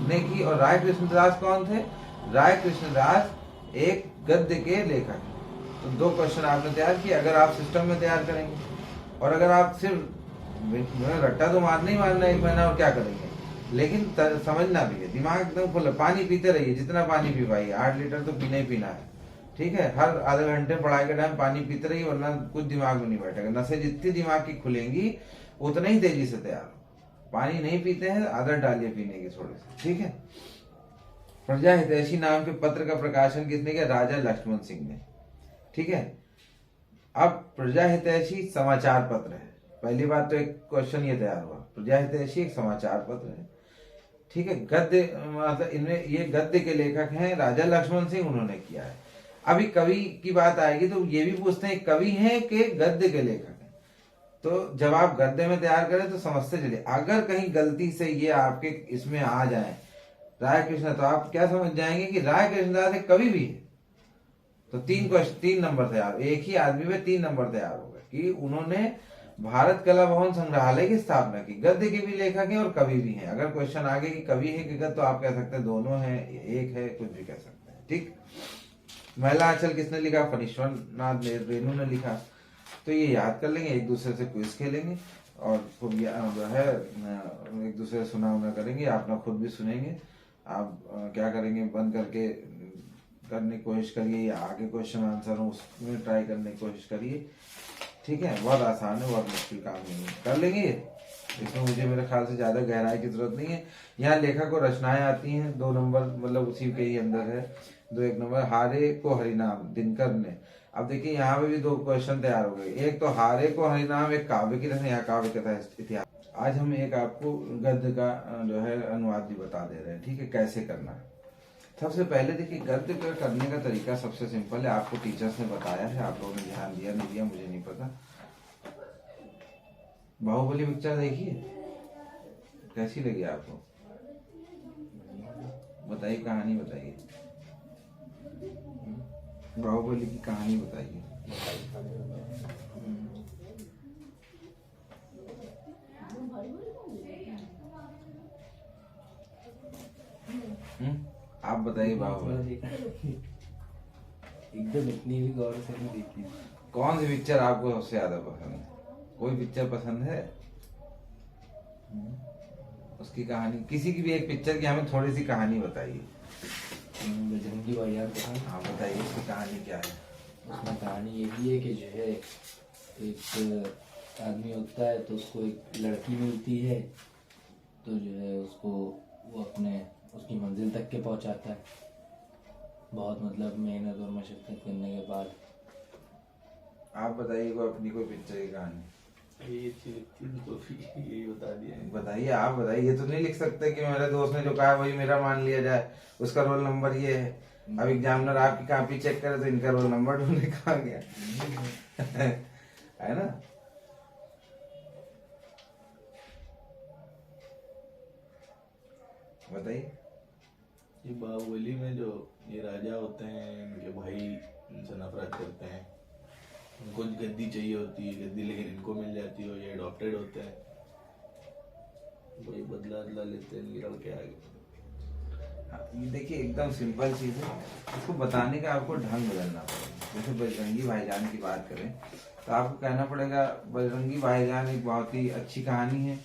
Speaker 1: ने की। और राय कृष्णदास कौन थे? राय कृष्णदास एक गद्य के लेखक हैं। तो 2 क्वेश्चन आपने तैयार किए। अगर आप सिस्टम में तैयार करेंगे और अगर आप सिर्फ रट्टा तो मारना ही मारना 1 महीना और क्या करेंगे, लेकिन समझना भी है, दिमाग एकदम फुल। पानी पीते रहिए, जितना पानी पी पाइए, 8 लीटर तो पीना ही पीना है, ठीक है। हर आधे घंटे पढ़ाई के टाइम पानी पीते रहिए, वरना कुछ दिमाग में नहीं बैठेगा। नसें जितनी दिमाग की खुलेंगी उतना ही तेजी से तैयार हो। पानी नहीं पीते हैं, आदत डालिए पीने की थोड़ी सी, ठीक है। प्रजा हितैषी नाम के पत्र का प्रकाशन किसने किया? राजा लक्ष्मण सिंह ने, ठीक है। अब प्रजा हितैषी समाचार पत्र है। पहली बात तो एक क्वेश्चन ये तैयार हुआ, प्रजा हितैषी एक समाचार पत्र है, ठीक है। गद्य मतलब इनमें ये गद्य के लेखक हैं राजा लक्ष्मण सिंह, उन्होंने किया है। अभी कवि की बात आएगी तो ये भी पूछते हैं कवि हैं कि गद्य के लेखक हैं। तो जब आप गद्य में तैयार करें तो समझते चलिए, अगर कहीं गलती से ये आपके इसमें आ जाए राय कृष्ण, तो आप क्या समझ जाएंगे कि राय कृष्णदास एक कवि भी है। तो 3 नंबर तैयार, एक ही आदमी में 3 नंबर तैयार होगा कि उन्होंने भारत कला भवन संग्रहालय की स्थापना की। गद्य के भी लेखक हैं और कवि भी हैं। अगर क्वेश्चन आगे कि कवि है कि गद्य, तो आप कह सकते हैं दोनों हैं, एक है, कुछ भी कह सकते हैं, ठीक। महिला आंचल किसने लिखा? फणीश्वर नाथ रेणु ने लिखा। तो ये याद कर लेंगे, एक दूसरे से क्विज खेलेंगे और खूब जो है एक दूसरे से सुना उना करेंगे। आप ना खुद भी सुनेंगे। आप क्या करेंगे, बंद करके करने की कोशिश करिए, या आगे क्वेश्चन आंसर हो उसमें ट्राई करने की कोशिश करिए, ठीक है। बहुत आसान है, बहुत मुश्किल काम नहीं है, कर लेंगे ये। इसमें मुझे मेरे ख्याल से ज्यादा गहराई की जरूरत नहीं है। यहाँ लेखक और रचनाएं आती हैं, 2 नंबर मतलब उसी के ही अंदर है। 1 नंबर हारे को हरिनाम, दिनकर ने। अब देखिए यहाँ पे भी 2 क्वेश्चन तैयार हो गए। एक तो हारे को हरिनाम एक काव्य की रचना, यहाँ काव्य कथा इतिहास। आज हम एक आपको गद्य का जो है अनुवाद भी बता दे रहे हैं, ठीक है, कैसे करना है। सबसे पहले देखिए गद्य का करने का तरीका सबसे सिंपल है, आपको टीचर्स ने बताया है, आप लोगों ने ध्यान दिया नहीं दिया मुझे नहीं पता। बाहुबली पिक्चर देखिए, कैसी लगी आपको? बताइए, कहानी बताइए, बाहुबली की कहानी बताइए। आप बताइए बाहुबली।
Speaker 3: एकदम इतनी भी गौर से नहीं देखी।
Speaker 1: कौन सी पिक्चर आपको सबसे ज्यादा पसंद है? कोई पिक्चर पसंद है? उसकी कहानी, किसी की भी एक पिक्चर की हमें थोड़ी सी कहानी बताइए।
Speaker 3: बजरंगी भाईजान पसंद।
Speaker 1: हाँ बताइए, उसकी कहानी क्या है?
Speaker 3: उसमें कहानी यही है कि जो है एक आदमी होता है तो उसको एक लड़की मिलती है, तो जो है उसको वो अपने उसकी मंजिल तक के पहुंचाता है, बहुत मतलब मेहनत और मशक्कत करने के बाद।
Speaker 1: आप बताइए कोई अपनी कोई पिक्चर की कहानी।
Speaker 2: ये अच्छी लगती है तो फिर यही बता दिया है।
Speaker 1: बताइए, आप बताइए। ये तो नहीं लिख सकते कि मेरे दोस्त ने जो कहा वही मेरा मान लिया जाए, उसका रोल नंबर ये है। अब एग्जामिनर आपकी कॉपी चेक करे तो इनका रोल नंबर ढूंढने कहाँ गया है ना। बताइए।
Speaker 2: ये बाहुबली में जो ये राजा होते हैं, इनके भाई इनसे नफरत करते हैं, उनको गद्दी चाहिए होती है गद्दी, लेकिन इनको मिल जाती है, ये अडॉप्टेड होते हैं, वही बदला लेते हैं इनके लड़के आगे।
Speaker 1: ये देखिए एकदम सिंपल चीज है, इसको बताने का आपको ढंग बदलना पड़ेगा। जैसे बजरंगी भाईजान की बात करें तो आपको कहना पड़ेगा बजरंगी भाईजान एक बहुत ही अच्छी कहानी है,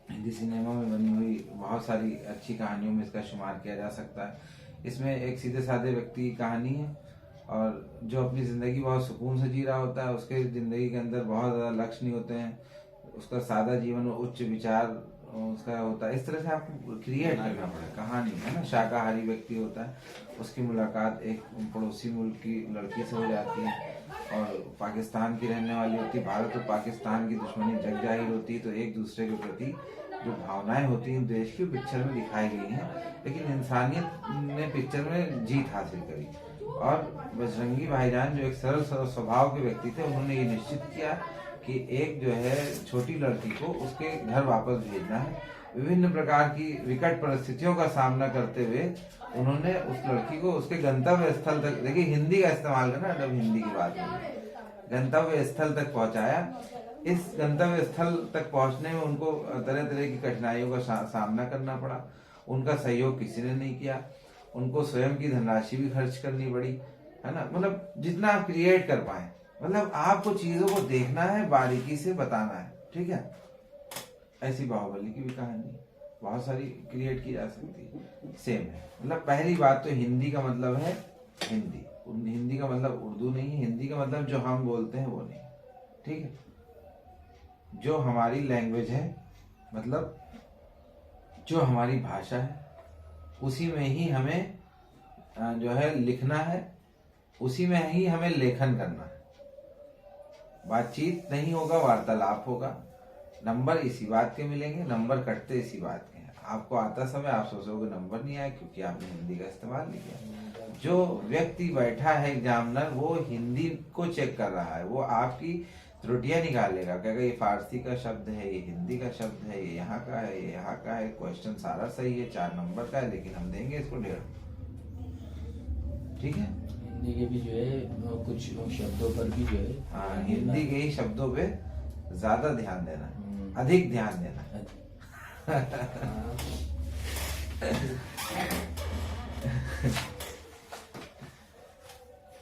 Speaker 1: हिंदी सिनेमा में बनी हुई बहुत सारी अच्छी कहानियों में इसका शुमार किया जा सकता है। इसमें एक सीधे साधे व्यक्ति की कहानी है और जो अपनी ज़िंदगी बहुत सुकून से जी रहा होता है, उसके ज़िंदगी के अंदर बहुत ज़्यादा लक्ष्य नहीं होते हैं, उसका सादा जीवन और उच्च विचार उसका होता है। इस तरह से आपको क्रिएट करना पड़ेगा कहानी, है ना। शाकाहारी व्यक्ति होता है, उसकी मुलाकात एक पड़ोसी मुल्क की लड़की से हो जाती है और पाकिस्तान की रहने वाली होती है। भारत और पाकिस्तान की दुश्मनी जग जाहिर होती है, तो एक दूसरे के प्रति जो भावनाएं होती हैं देश की पिक्चर में दिखाई गई हैं, लेकिन इंसानियत ने पिक्चर में जीत हासिल करी। और बजरंगी भाईजान जो एक सरल स्वभाव के व्यक्ति थे, उन्होंने ये निश्चित किया कि एक जो है छोटी लड़की को उसके घर वापस भेजना है विभिन्न प्रकार की विकट परिस्थितियों का सामना करते हुए उन्होंने उस लड़की को उसके गंतव्य स्थल तक, देखिए हिंदी का इस्तेमाल करना जब हिंदी की बात है, गंतव्य स्थल तक पहुंचाया। इस गंतव्य स्थल तक पहुंचने में उनको तरह तरह की कठिनाइयों का सामना करना पड़ा। उनका सहयोग किसी ने नहीं किया, उनको स्वयं की धनराशि भी खर्च करनी पड़ी, है ना। मतलब जितना आप क्रिएट कर पाए, मतलब आपको चीजों को देखना है, बारीकी से बताना है, ठीक है। ऐसी बाहुबली की भी कहानी बहुत सारी क्रिएट की जा सकती है, सेम है। मतलब पहली बात तो हिंदी का मतलब है हिंदी, हिंदी का मतलब उर्दू नहीं है, हिंदी का मतलब जो हम बोलते हैं वो नहीं, ठीक है। जो हमारी लैंग्वेज है, मतलब जो हमारी भाषा है, उसी में ही हमें जो है लिखना है, उसी में ही हमें लेखन करना है। बातचीत नहीं होगा, वार्तालाप होगा। नंबर इसी बात के मिलेंगे, नंबर कटते इसी बात के हैं। आपको आता समय आप सोचोगे नंबर नहीं आया क्योंकि आपने हिंदी का इस्तेमाल नहीं किया। जो व्यक्ति बैठा है एग्जामिनर, वो हिंदी को चेक कर रहा है, वो आपकी त्रुटियां निकालेगा, कहेगा ये फारसी का शब्द है, ये हिंदी का शब्द है, ये यहाँ का है, ये यहाँ का है, क्वेश्चन सारा सही है, 4 नंबर का है, लेकिन हम देंगे इसको 1.5, ठीक है।
Speaker 3: हिंदी के भी जो है कुछ शब्दों पर भी जो है,
Speaker 1: हाँ, हिंदी के ही शब्दों पे ज्यादा ध्यान देना, अधिक ध्यान देना।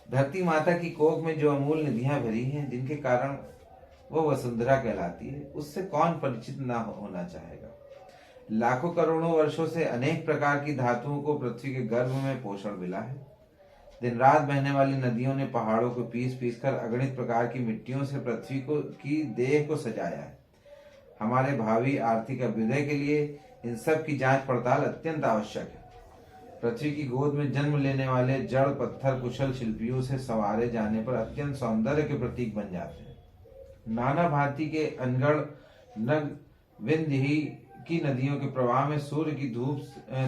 Speaker 1: धरती माता की कोख में जो अमूल निधियां भरी हैं, जिनके कारण वो वसुंधरा कहलाती है, उससे कौन परिचित ना होना चाहेगा। लाखों करोड़ों वर्षों से अनेक प्रकार की धातुओं को पृथ्वी के गर्भ में पोषण मिला है। दिन रात बहने वाली नदियों ने पहाड़ों को पीस पीस कर अगणित प्रकार की मिट्टियों से पृथ्वी को की देह को सजाया है। हमारे भावी आर्थिक अभ्युदय के लिए इन सब की जांच पड़ताल अत्यंत आवश्यक है। पृथ्वी की गोद में जन्म लेने वाले जड़ पत्थर कुशल शिल्पियों से संवारे जाने पर अत्यंत सौंदर्य के प्रतीक बन जाते हैं। नाना भांति के अनगढ़ नग विंध्य ही की नदियों के प्रवाह में सूर्य की धूप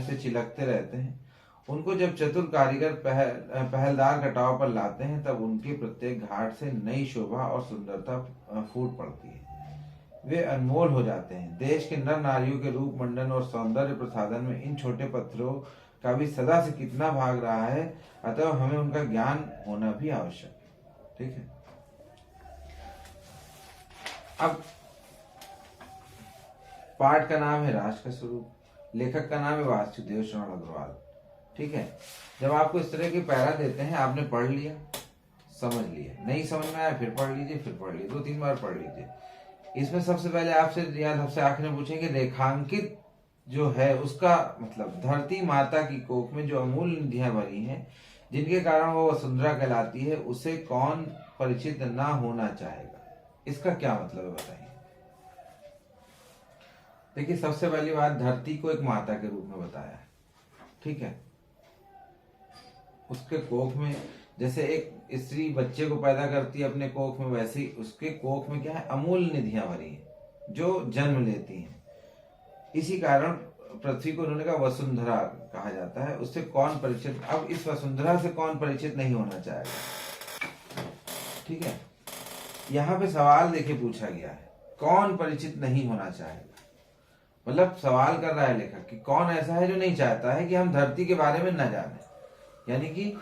Speaker 1: से चिलकते रहते हैं। उनको जब चतुर कारीगर पहलदार कटाव पर लाते हैं, तब उनके प्रत्येक घाट से नई शोभा और सुंदरता फूट पड़ती है। वे अनमोल हो जाते हैं। देश के नर नारियों के रूप मंडन और सौंदर्य प्रसाधन में इन छोटे पत्थरों का भी सदा से कितना भाग रहा है, अतः हमें उनका ज्ञान होना भी आवश्यक है, ठीक है। अब पाठ का नाम है राष्ट्र का स्वरूप, लेखक का नाम है वासुदेव श्रवण अग्रवाल, ठीक है। जब आपको इस तरह के पैरा देते हैं, आपने पढ़ लिया, समझ लिया, नहीं समझ में आया फिर पढ़ लीजिए, फिर पढ़ लीजिए, 2-3 बार पढ़ लीजिए। इसमें सबसे पहले आपसे या सबसे आखिर में पूछेंगे रेखांकित जो है उसका मतलब, धरती माता की कोख में जो अमूल निधियां भरी हैं, जिनके कारण वो वसुंधरा कहलाती है, उसे कौन परिचित ना होना चाहेगा। इसका क्या मतलब है बताइए। देखिए, सबसे पहली बात, धरती को एक माता के रूप में बताया है, ठीक है। उसके कोख में जैसे एक स्त्री बच्चे को पैदा करती है अपने कोख में, वैसे ही उसके कोख में क्या है, अमूल निधियां भरी हैं जो जन्म लेती हैं। इसी कारण पृथ्वी को उन्होंने कहा वसुंधरा कहा जाता है। उससे कौन परिचित, अब इस वसुंधरा से कौन परिचित नहीं होना चाहेगा, ठीक है। यहाँ पे सवाल देखिए पूछा गया है, कौन परिचित नहीं होना चाहेगा। मतलब सवाल कर रहा है लेखक कि कौन ऐसा है जो नहीं चाहता है कि हम धरती के बारे में न जाने। यानी कि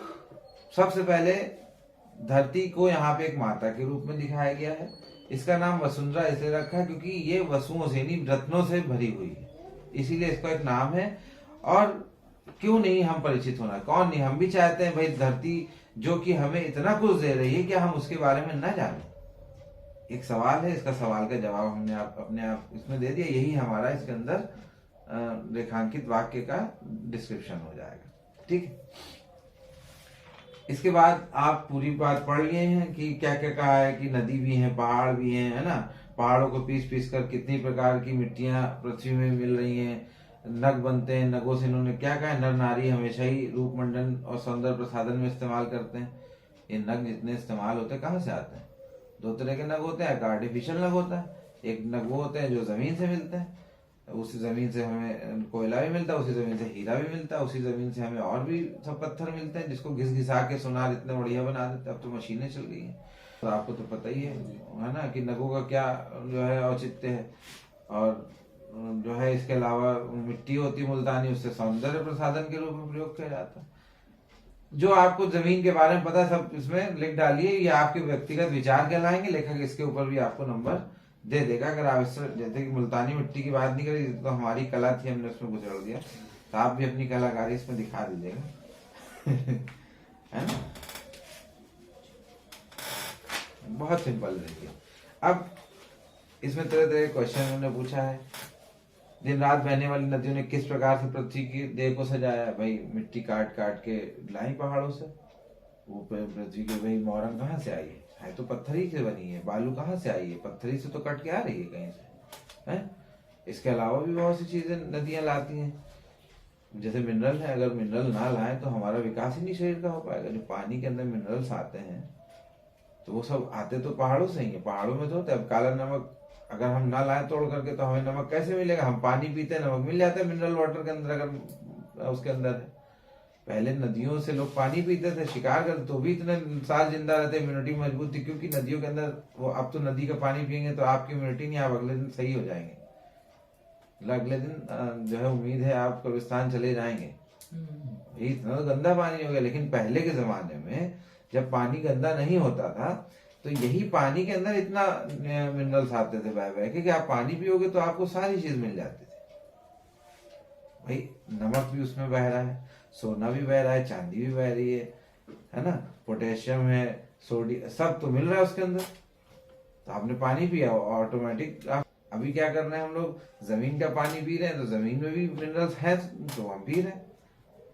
Speaker 1: सबसे पहले धरती को यहाँ पे एक माता के रूप में दिखाया गया है। इसका नाम वसुंधरा इसलिए रखा है क्योंकि ये वसुओं से नहीं, रत्नों से भरी हुई है, इसीलिए इसका एक नाम है। और क्यों नहीं हम परिचित होना, कौन नहीं, हम भी चाहते हैं भाई धरती जो कि हमें इतना कुछ दे रही है कि हम उसके बारे में न जाने। एक सवाल है, इसका सवाल का जवाब हमने अपने आप इसमें दे दिया। यही हमारा इसके अंदर रेखांकित वाक्य का डिस्क्रिप्शन हो जाएगा, ठीक है। इसके बाद आप पूरी बात पढ़ लिए हैं कि क्या क्या कहा है कि नदी भी है, पहाड़ भी हैं, है ना। पहाड़ों को पीस पीस कर कितनी प्रकार की मिट्टियां पृथ्वी में मिल रही हैं, नग बनते हैं, नगों से इन्होंने क्या कहा है, नर नारी हमेशा ही रूप मंडन और सौंदर्य प्रसाधन में इस्तेमाल करते हैं। ये नग जितने इस्तेमाल होते हैं कहाँ से आते हैं, 2 तरह के नग होते हैं। एक आर्टिफिशियल नग होता है, एक नग वो होते हैं जो जमीन से मिलते हैं, उसी जमीन से हमें कोयला भी मिलता है, उसी जमीन से हीरा भी मिलता है, उसी जमीन से हमें और भी सब पत्थर मिलते हैं जिसको घिस घिसा के सोनार इतने बढ़िया बना देते हैं। अब तो मशीनें चल गई हैं, तो आपको तो पता ही है ना कि नगों का क्या जो है औचित्य है। और जो है इसके अलावा मिट्टी होती है मुल्तानी, उससे सौंदर्य प्रसाधन के रूप में प्रयोग किया जाता है। जो आपको जमीन के बारे में पता है सब इसमें लिख डालिए, ये आपके व्यक्तिगत विचार कहलाएंगे, लेखक इसके ऊपर भी आपको नंबर दे देगा। अगर आप इससे जैसे कि मुल्तानी मिट्टी की बात नहीं करी तो हमारी कला थी, हमने उसमें गुजर दिया, तो आप भी अपनी कलाकारी इसमें दिखा दीजिएगा। है ना, बहुत सिंपल देखिए। अब इसमें तरह तरह के क्वेश्चन उन्होंने पूछा है। दिन रात बहने वाली नदियों ने किस प्रकार से पृथ्वी की देह को सजाया? भाई मिट्टी काट काट के लाई पहाड़ों से। वो पृथ्वी की भाई मोरंग कहाँ से आई है तो पत्थर ही से बनी है। बालू कहाँ से आई है? पत्थर से तो कट के आ रही है कहीं से, है। इसके अलावा भी बहुत सी चीजें नदियां लाती हैं, जैसे मिनरल है। अगर मिनरल ना लाए तो हमारा विकास ही नहीं शरीर का हो पाएगा। जो पानी के अंदर मिनरल्स आते हैं तो वो सब आते तो पहाड़ों से ही है। पहाड़ों में तो होता है। अब काला नमक अगर हम ना लाए तोड़ करके तो हमें नमक कैसे मिलेगा? हम पानी पीते हैं, नमक मिल जाता है मिनरल वाटर के अंदर, अगर उसके अंदर है। पहले नदियों से लोग पानी पीते थे, शिकार करते तो भी इतने साल जिंदा रहते, इम्यूनिटी मजबूत थी, क्योंकि नदियों के अंदर वो। अब तो नदी का पानी पियेंगे तो आपकी इम्यूनिटी नहीं, आप अगले दिन सही हो जाएंगे, अगले दिन जो है उम्मीद है आप कब्रिस्तान चले जाएंगे। ये इतना तो गंदा पानी हो गया। लेकिन पहले के जमाने में जब पानी गंदा नहीं होता था तो यही पानी के अंदर इतना मिनरल्स आते थे बह बह के कि आप पानी पियोगे तो आपको सारी चीज मिल जाती थी। भाई नमक भी उसमें बह रहा है, सोना भी बह रहा है, चांदी भी बह रही है ना, पोटेशियम है, सोडियम, सब तो मिल रहा है उसके अंदर। तो आपने पानी पिया ऑटोमेटिक। अभी क्या कर रहे हैं हम लोग? जमीन का पानी पी रहे हैं, तो जमीन में भी मिनरल्स हैं तो हम पी रहे हैं,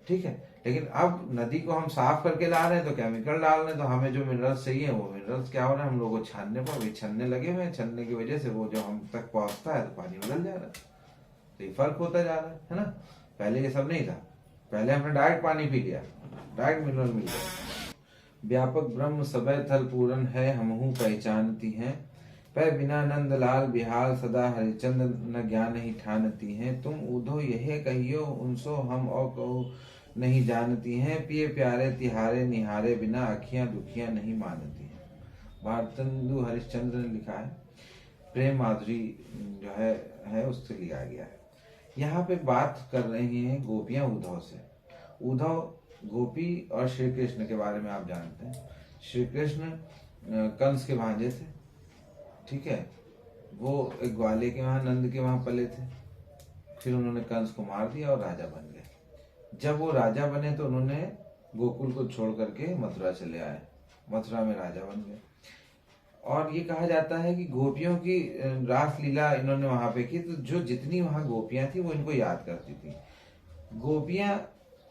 Speaker 1: ठीक है। लेकिन अब नदी को हम साफ करके ला रहे हैं तो केमिकल डाल रहे हैं, तो हमें जो मिनरल्स चाहिए वो मिनरल्स क्या हो रहे हैं, हम लोगों को छानने पर भी छन्ने लगे हुए हैं। छन्ने की वजह से वो जो हम तक पहुंचता है तो पानी बदल जा रहा है। तो ये फर्क होता जा रहा है ना। पहले ये सब नहीं था, पहले हमने डायरेक्ट पानी पी लिया, डायरेक्ट मिनरल मिल गया। व्यापक ब्रह्म सबय थल पूरन है, हमहू पहचानती हैं। पै बिना नंद लाल बिहाल सदा हरिचंद न ज्ञान ही ठानती हैं। तुम ऊधो यह कहियो उनसो हम और कहो नहीं जानती हैं। पिए प्यारे तिहारे निहारे बिना अखियां दुखियां नहीं मानती हैं। भारतेंदु हरिश्चंद्र ने लिखा है। प्रेम माधुरी जो है उससे लिया गया है। यहाँ पे बात कर रही हैं गोपियां उद्धव से। उद्धव गोपी और श्री कृष्ण के बारे में आप जानते हैं। श्री कृष्ण कंस के भांजे थे, ठीक है। वो एक ग्वाले के वहां, नंद के वहां पले थे। फिर उन्होंने कंस को मार दिया और राजा बन गए। जब वो राजा बने तो उन्होंने गोकुल को छोड़ करके मथुरा चले आए, मथुरा में राजा बन गए। और ये कहा जाता है कि गोपियों की रास लीला इन्होंने वहां पे की, तो जो जितनी वहां गोपियां थी वो इनको याद करती थी। गोपियां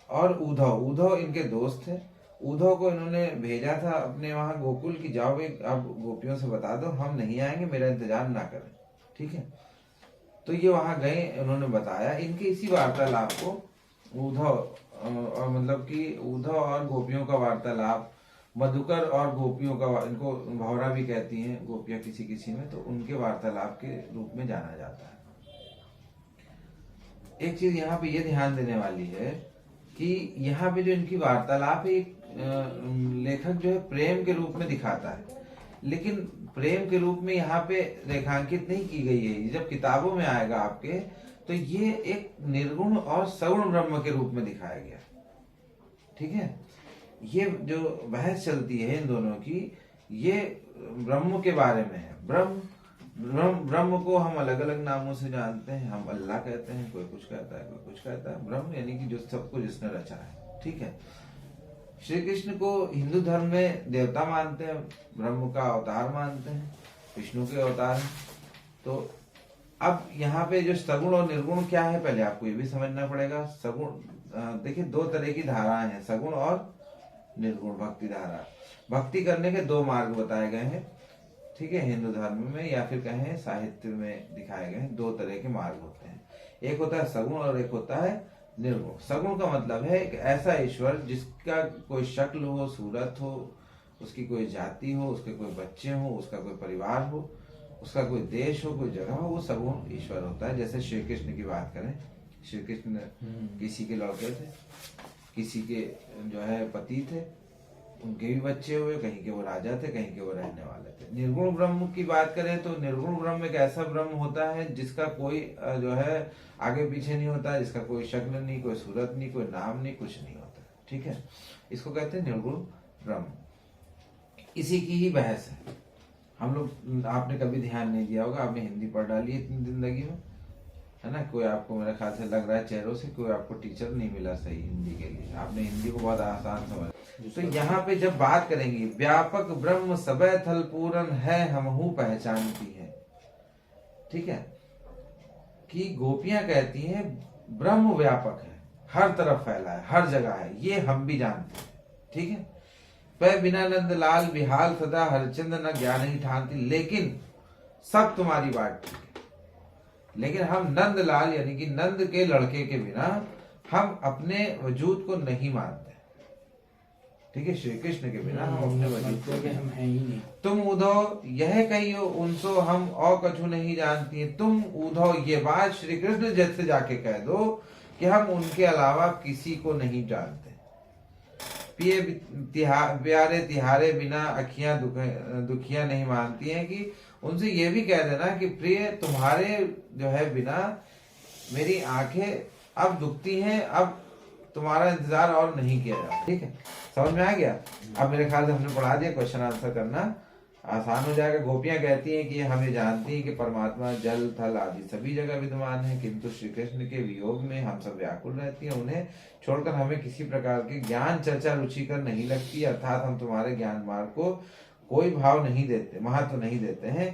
Speaker 1: और उद्धव इनके दोस्त थे। उद्धव को इन्होंने भेजा था अपने वहां गोकुल की, जाओ भाई अब गोपियों से बता दो हम नहीं आएंगे, मेरा इंतजार ना करें, ठीक है। तो ये वहां गए, उन्होंने बताया। इनके इसी वार्तालाप को उद्धव और मतलब कि उद्धव और गोपियों का वार्तालाप, मधुकर और गोपियों का, इनको भौरा भी कहती हैं गोपियां किसी किसी में, तो उनके वार्तालाप के रूप में जाना जाता है। एक चीज यहाँ पे ये ध्यान देने वाली है कि यहाँ पे जो इनकी वार्तालाप है, एक लेखक जो है प्रेम के रूप में दिखाता है, लेकिन प्रेम के रूप में यहाँ पे रेखांकित नहीं की गई है। जब किताबों में आएगा आपके तो ये एक निर्गुण और सगुण ब्रह्म के रूप में दिखाया गया, ठीक है। ये जो बहस चलती है इन दोनों की, ये ब्रह्म के बारे में है। ब्रह्म को हम अलग अलग नामों से जानते हैं। हम अल्लाह कहते हैं, कोई कुछ कहता है, कोई कुछ कहता है। ब्रह्म यानी कि जो सबको जिसने रचा है, ठीक है। श्री कृष्ण को हिंदू धर्म में देवता मानते हैं, ब्रह्म का अवतार मानते हैं, विष्णु के अवतार हैं। तो अब यहाँ पे जो सगुण और निर्गुण क्या है, पहले आपको ये भी समझना पड़ेगा। सगुण देखिए दो तरह की धाराएं हैं, सगुण और निर्गुण भक्ति धारा। भक्ति करने के दो मार्ग बताए गए हैं, ठीक है। हिंदू धर्म में या फिर कहें साहित्य में दिखाए गए हैं, दो तरह के मार्ग होते हैं। एक होता है सगुण और एक होता है निर्गुण। सगुण का मतलब है एक ऐसा ईश्वर जिसका कोई शक्ल हो, सूरत हो, उसकी कोई जाति हो, उसके कोई बच्चे हो, उसका कोई परिवार हो, उसका कोई देश हो, कोई जगह हो, वो सगुण ईश्वर होता है। जैसे श्री कृष्ण की बात करें, श्री कृष्ण किसी के लड़के थे, किसी के जो है पति थे, उनके भी बच्चे हुए, कहीं के वो राजा थे, कहीं के वो रहने वाले थे। निर्गुण ब्रह्म की बात करें तो निर्गुण ब्रह्म एक ऐसा ब्रह्म होता है जिसका कोई जो है आगे पीछे नहीं होता, जिसका कोई शक्ल नहीं, कोई सूरत नहीं, कोई नाम नहीं, कुछ नहीं होता। ठीक है, इसको कहते हैं निर्गुण ब्रह्म। इसी की ही बहस है। हम लोग, आपने कभी ध्यान नहीं दिया होगा, आपने हिंदी पढ़ डाली है इतनी जिंदगी में, है ना। कोई आपको, मेरे ख्याल से लग रहा है चेहरों से, कोई आपको टीचर नहीं मिला सही हिंदी के लिए। आपने हिंदी को बहुत आसान समझ। तो यहाँ पे जब बात करेंगे, व्यापक ब्रह्म सबय थल पूरन है, हमहू पहचानती है। ठीक है, कि गोपियां कहती हैं ब्रह्म व्यापक है, हर तरफ फैला है, हर जगह है, ये हम भी जानते हैं। ठीक है, वह बिना नंद लाल बिहाल सदा हरचंद न ज्ञान ही ठानती। लेकिन सब तुम्हारी बात ठीक है, लेकिन हम नंद लाल यानी कि नंद के लड़के के बिना हम अपने वजूद को नहीं मानते। ठीक है, श्री कृष्ण के बिना हम अपने वजूद को,
Speaker 3: हम हैं ही नहीं।
Speaker 1: तुम उधो यह कहियो उनसो हम और कछु नहीं जानती है। तुम उधो ये बात श्री कृष्ण जैसे जाके कह दो कि हम उनके अलावा किसी को नहीं जानते। पिए प्यारे तिहारे बिना अखियां दुखियां नहीं मानती हैं, कि उनसे ये भी कह देना कि प्रिय तुम्हारे जो है बिना मेरी आंखें अब दुखती हैं, अब तुम्हारा इंतजार और नहीं किया जाता। ठीक है, समझ में आ गया। अब मेरे ख्याल से हमने पढ़ा दिया, क्वेश्चन आंसर करना आसान हो जाएगा। गोपियां कहती हैं कि हमें जानती हैं कि परमात्मा जल थल आदि सभी जगह विद्यमान है, किंतु श्री कृष्ण के वियोग में हम सब व्याकुल रहती हैं। उन्हें छोड़कर हमें किसी प्रकार के ज्ञान चर्चा रुचिकर नहीं लगती, अर्थात हम तुम्हारे ज्ञान मार्ग को कोई भाव नहीं देते, महत्व नहीं देते हैं,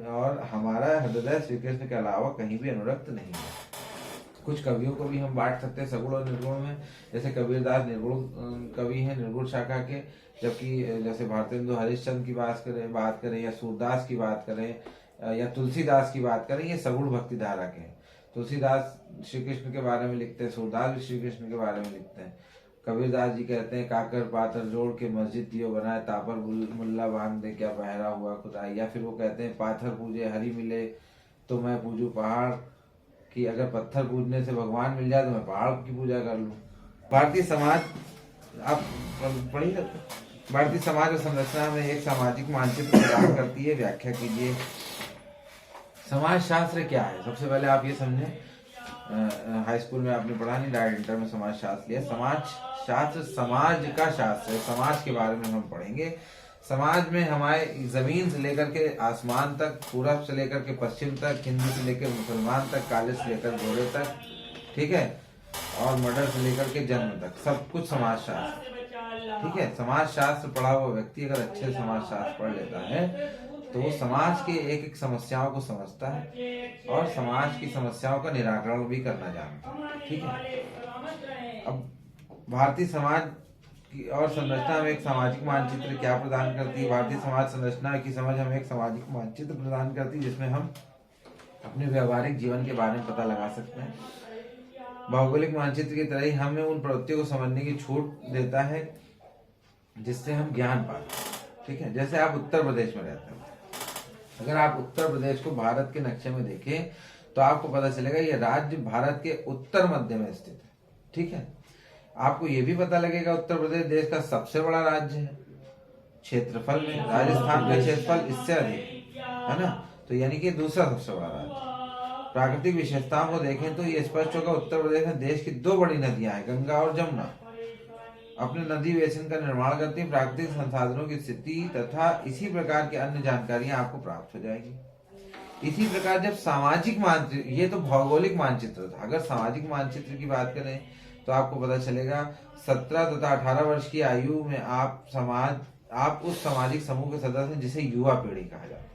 Speaker 1: और हमारा हृदय श्री कृष्ण के अलावा कहीं भी अनुरक्त नहीं है। कुछ कवियों को भी हम बांट सकते हैं सगुण और निर्गुण में। जैसे कबीरदास निर्गुण कवि हैं, निर्गुण शाखा के, जबकि जैसे भारतेंदु हरिश्चंद्र की बात करें या सूरदास की बात करें या तुलसीदास की बात करें, ये सगुण भक्ति धारा के हैं। तुलसीदास श्री कृष्ण के बारे में लिखते हैं, सूरदास भी श्री कृष्ण के बारे में लिखते हैं। कबीरदास जी कहते हैं, काकर पातर जोड़ के मस्जिद दियो बनाए, तापर मुल्ला बांध दे क्या पहरा हुआ खुदाई। या फिर वो कहते हैं, पाथर पूजे हरि मिले तो मैं पूजू पहाड़, कि अगर पत्थर पूजने से भगवान मिल जाए तो मैं पहाड़ की पूजा कर लूं। भारतीय समाज, आप पढ़ी सकते, भारतीय समाज और संरचना में एक सामाजिक मानचित्र प्रदान करती है। व्याख्या कीजिए। समाज शास्त्र क्या है? सबसे पहले आप ये समझें, हाई स्कूल में आपने पढ़ा नहीं, डायरेक्ट इंटर में समाज शास्त्र लिया। समाज शास्त्र समाज का शास्त्र है, समाज के बारे में हम पढ़ेंगे। समाज में हमारे जमीन से लेकर के आसमान तक, पूरब से लेकर के पश्चिम तक, हिंदू से लेकर मुसलमान तक, काले से लेकर गोरे तक, ठीक है, और मर्डर से लेकर के जन्म तक, सब कुछ समाज शास्त्र। ठीक है, समाज शास्त्र पढ़ा हुआ व्यक्ति अगर अच्छे समाज शास्त्र पढ़ लेता है तो वो समाज के एक एक समस्याओं को समझता है और समाज की समस्याओं का निराकरण भी करना जानता है। ठीक है, अब भारतीय समाज की और संरचना में एक सामाजिक मानचित्र क्या प्रदान करती है? भारतीय समाज संरचना की समझ हमें एक सामाजिक मानचित्र प्रदान करती है, जिसमें हम अपने व्यवहारिक जीवन के बारे में पता लगा सकते हैं। भौगोलिक मानचित्र की तरह ही हमें उन प्रवृत्तियों को समझने की छूट देता है जिससे हम ज्ञान पाते हैं। ठीक है, जैसे आप उत्तर प्रदेश में रहते हैं, अगर आप उत्तर प्रदेश को भारत के नक्शे में देखें तो आपको पता चलेगा ये राज्य भारत के उत्तर मध्य में स्थित है। ठीक है, आपको ये भी पता लगेगा उत्तर प्रदेश देश का सबसे बड़ा राज्य है क्षेत्रफल में। राजस्थान का क्षेत्रफल इससे अधिक है ना, तो यानी कि दूसरा सबसे बड़ा राज्य। प्राकृतिक विशेषताओं को देखें तो ये स्पष्ट होगा, उत्तर प्रदेश में देश की दो बड़ी नदियां हैं, गंगा और जमुना। अपने नदी बेसिन का निर्माण करती है। प्राकृतिक संसाधनों की स्थिति तथा इसी प्रकार की अन्य जानकारियां आपको प्राप्त हो जाएगी। इसी प्रकार जब सामाजिक मानचित्र, ये तो भौगोलिक मानचित्र था, अगर सामाजिक मानचित्र की बात करें तो आपको पता चलेगा 17 तथा 18 वर्ष की आयु में आप उस सामाजिक समूह के सदस्य हैं जिसे युवा पीढ़ी कहा जाता है।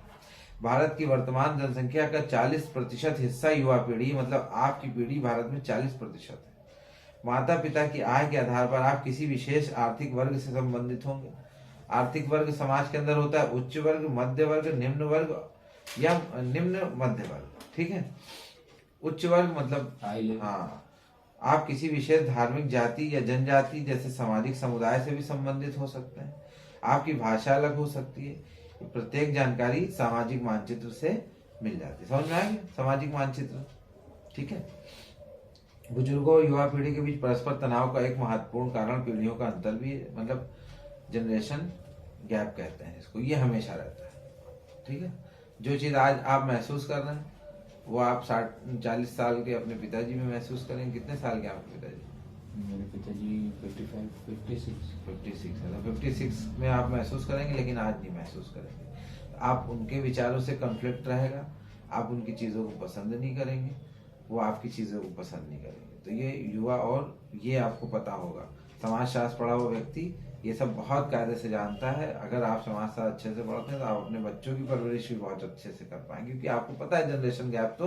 Speaker 1: भारत की वर्तमान जनसंख्या का 40% हिस्सा युवा पीढ़ी, मतलब आपकी पीढ़ी भारत में 40% है। माता पिता की आय के आधार पर आप किसी विशेष आर्थिक वर्ग से संबंधित होंगे। आर्थिक वर्ग समाज के अंदर होता है उच्च वर्ग, मध्य वर्ग, निम्न वर्ग या निम्न मध्य वर्ग। ठीक है, उच्च वर्ग मतलब हाँ, आप किसी विशेष धार्मिक जाति या जनजाति जैसे सामाजिक समुदाय से भी संबंधित हो सकते हैं। आपकी भाषा अलग हो सकती है। प्रत्येक जानकारी सामाजिक मानचित्र से मिल जाती है। समझ में आ गया सामाजिक मानचित्र? ठीक है, बुजुर्गों और युवा पीढ़ी के बीच परस्पर तनाव का एक महत्वपूर्ण कारण पीढ़ियों का अंतर भी है। मतलब जनरेशन गैप कहते हैं इसको, ये हमेशा रहता है। ठीक है, जो चीज़ आज आप महसूस कर रहे हैं वो आप 40 साल के अपने पिताजी में महसूस करेंगे। कितने साल के आपके पिताजी?
Speaker 3: मेरे पिताजी 55 56
Speaker 1: 56 है, तो 56 में आप महसूस करेंगे, लेकिन आज नहीं महसूस करेंगे। आप उनके विचारों से कॉन्फ्लिक्ट रहेगा, आप उनकी चीज़ों को पसंद नहीं करेंगे, वो आपकी चीज़ों को पसंद नहीं करेंगे। तो ये युवा, और ये आपको पता होगा, समाजशास्त्र पढ़ा हुआ व्यक्ति ये सब बहुत कायदे से जानता है। अगर आप समाजशास्त्र अच्छे से पढ़ते हैं तो आप अपने बच्चों की परवरिश भी बहुत अच्छे से कर पाएंगे, क्योंकि आपको पता है जनरेशन गैप तो